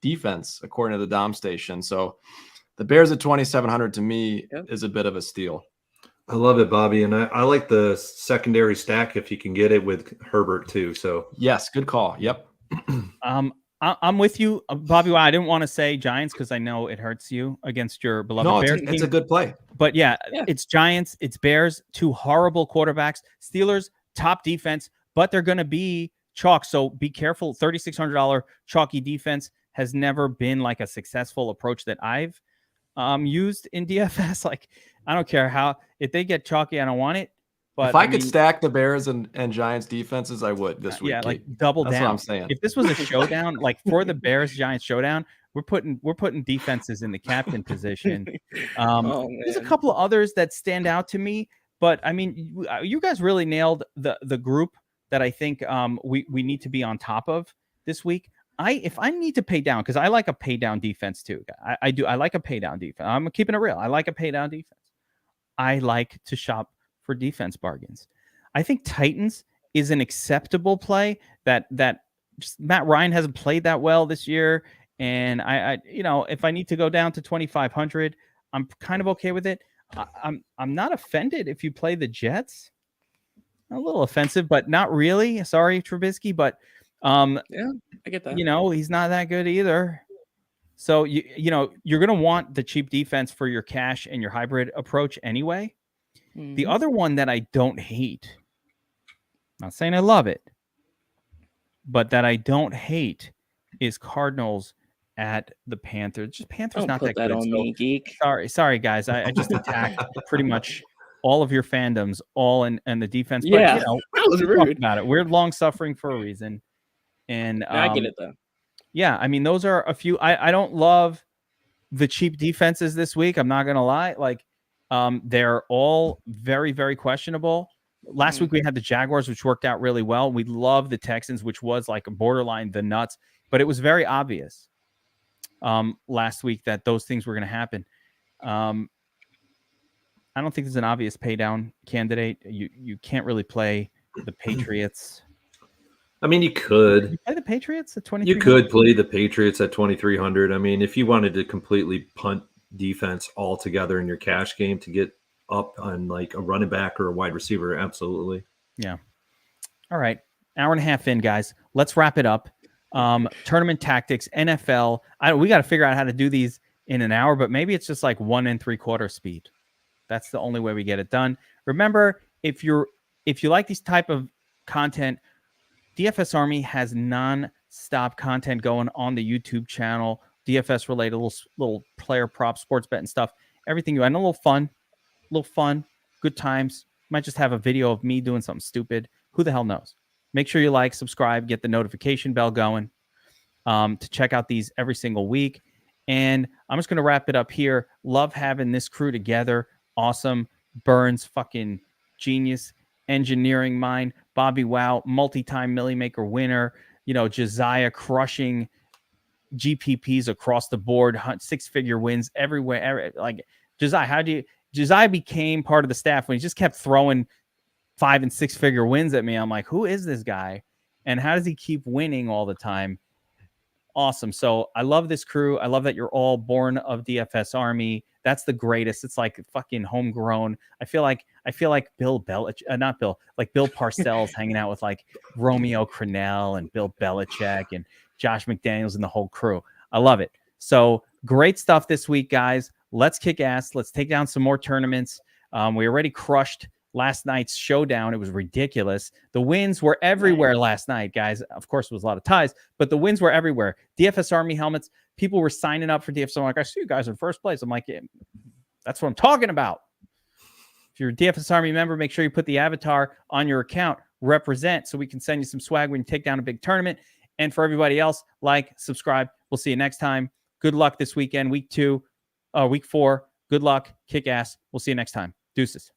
defense according to the Dom station. So the Bears at 2,700 to me is a bit of a steal. I love it, Bobby. And I like the secondary stack if you can get it with Herbert too. So yes, good call. Yep. I'm with you, Bobby. I didn't want to say Giants because I know it hurts you against your beloved Bears. It's a good play. But yeah, it's Giants, it's Bears, two horrible quarterbacks. Steelers, top defense, but they're going to be chalk. So be careful. $3,600 chalky defense has never been like a successful approach that I've used in DFS. Like, I don't care if they get chalky, I don't want it. But if I could stack the Bears and Giants defenses, I would this week. Yeah, like double down. That's what I'm saying. If this was a showdown, like for the Bears Giants showdown, we're putting defenses in the captain position. There's a couple of others that stand out to me, but I mean, you guys really nailed the group that I think we need to be on top of this week. If I need to pay down, because I like a pay down defense too. I do. I like a pay down defense. I'm keeping it real. I like a pay down defense. I like to shop for defense bargains. I think Titans is an acceptable play that just Matt Ryan hasn't played that well this year. And I if I need to go down to 2,500, I'm kind of okay with it. I'm not offended if you play the Jets. A little offensive, but not really. Sorry, Trubisky, but yeah, I get that. He's not that good either. So you're going to want the cheap defense for your cash and your hybrid approach anyway. Mm-hmm. The other one that I don't hate, not saying I love it, but that I don't hate is Cardinals at the Panthers. Just Panthers don't not put that good. On me, Geek. Sorry guys. I just attacked pretty much all of your fandoms, all in the defense. Yeah, but that was rude. About it. We're long suffering for a reason. And I get it though. Yeah, I mean, those are a few. I don't love the cheap defenses this week. I'm not gonna lie. Like, they're all very, very questionable. Last week we had the Jaguars, which worked out really well. We love the Texans, which was like a borderline the nuts, but it was very obvious last week that those things were going to happen. I don't think there's an obvious pay down candidate. You can't really play the Patriots. I mean, you could play the Patriots at 2,300. You could play the Patriots at 2,300. I mean, if you wanted to completely punt defense altogether in your cash game to get up on like a running back or a wide receiver, absolutely. Yeah. All right. Hour and a half in, guys. Let's wrap it up. Tournament tactics, NFL. We got to figure out how to do these in an hour, but maybe it's just like 1 3/4 speed. That's the only way we get it done. Remember, if you like these type of content, DFS Army has non-stop content going on the YouTube channel, DFS related, little player prop, sports bet and stuff. Everything you want. A little fun, good times. Might just have a video of me doing something stupid. Who the hell knows? Make sure you like, subscribe, get the notification bell going to check out these every single week. And I'm just going to wrap it up here. Love having this crew together. Awesome. Burns, fucking genius. Engineering mind. BobbyWow, multi-time Millie Maker winner. Josiah crushing GPPs across the board. 6-figure wins everywhere. Like Josiah, Josiah became part of the staff when he just kept throwing 5- and 6-figure wins at me. I'm like, who is this guy? And how does he keep winning all the time? Awesome. So I love this crew. I love that you're all born of DFS Army. That's the greatest. It's like fucking homegrown. I feel like Bill Belichick, not Bill, like Bill Parcells hanging out with like Romeo Crennel and Bill Belichick and Josh McDaniels and the whole crew. I love it. So great stuff this week, guys. Let's kick ass. Let's take down some more tournaments. We already crushed last night's showdown. It was ridiculous. The wins were everywhere last night, guys. Of course, it was a lot of ties, but the wins were everywhere. DFS Army helmets. People were signing up for DFS. I'm like, I see you guys in first place. I'm like, yeah, that's what I'm talking about. If you're a DFS Army member, make sure you put the avatar on your account. Represent so we can send you some swag when you take down a big tournament. And for everybody else, like, subscribe. We'll see you next time. Good luck this weekend. Week 4. Good luck. Kick ass. We'll see you next time. Deuces.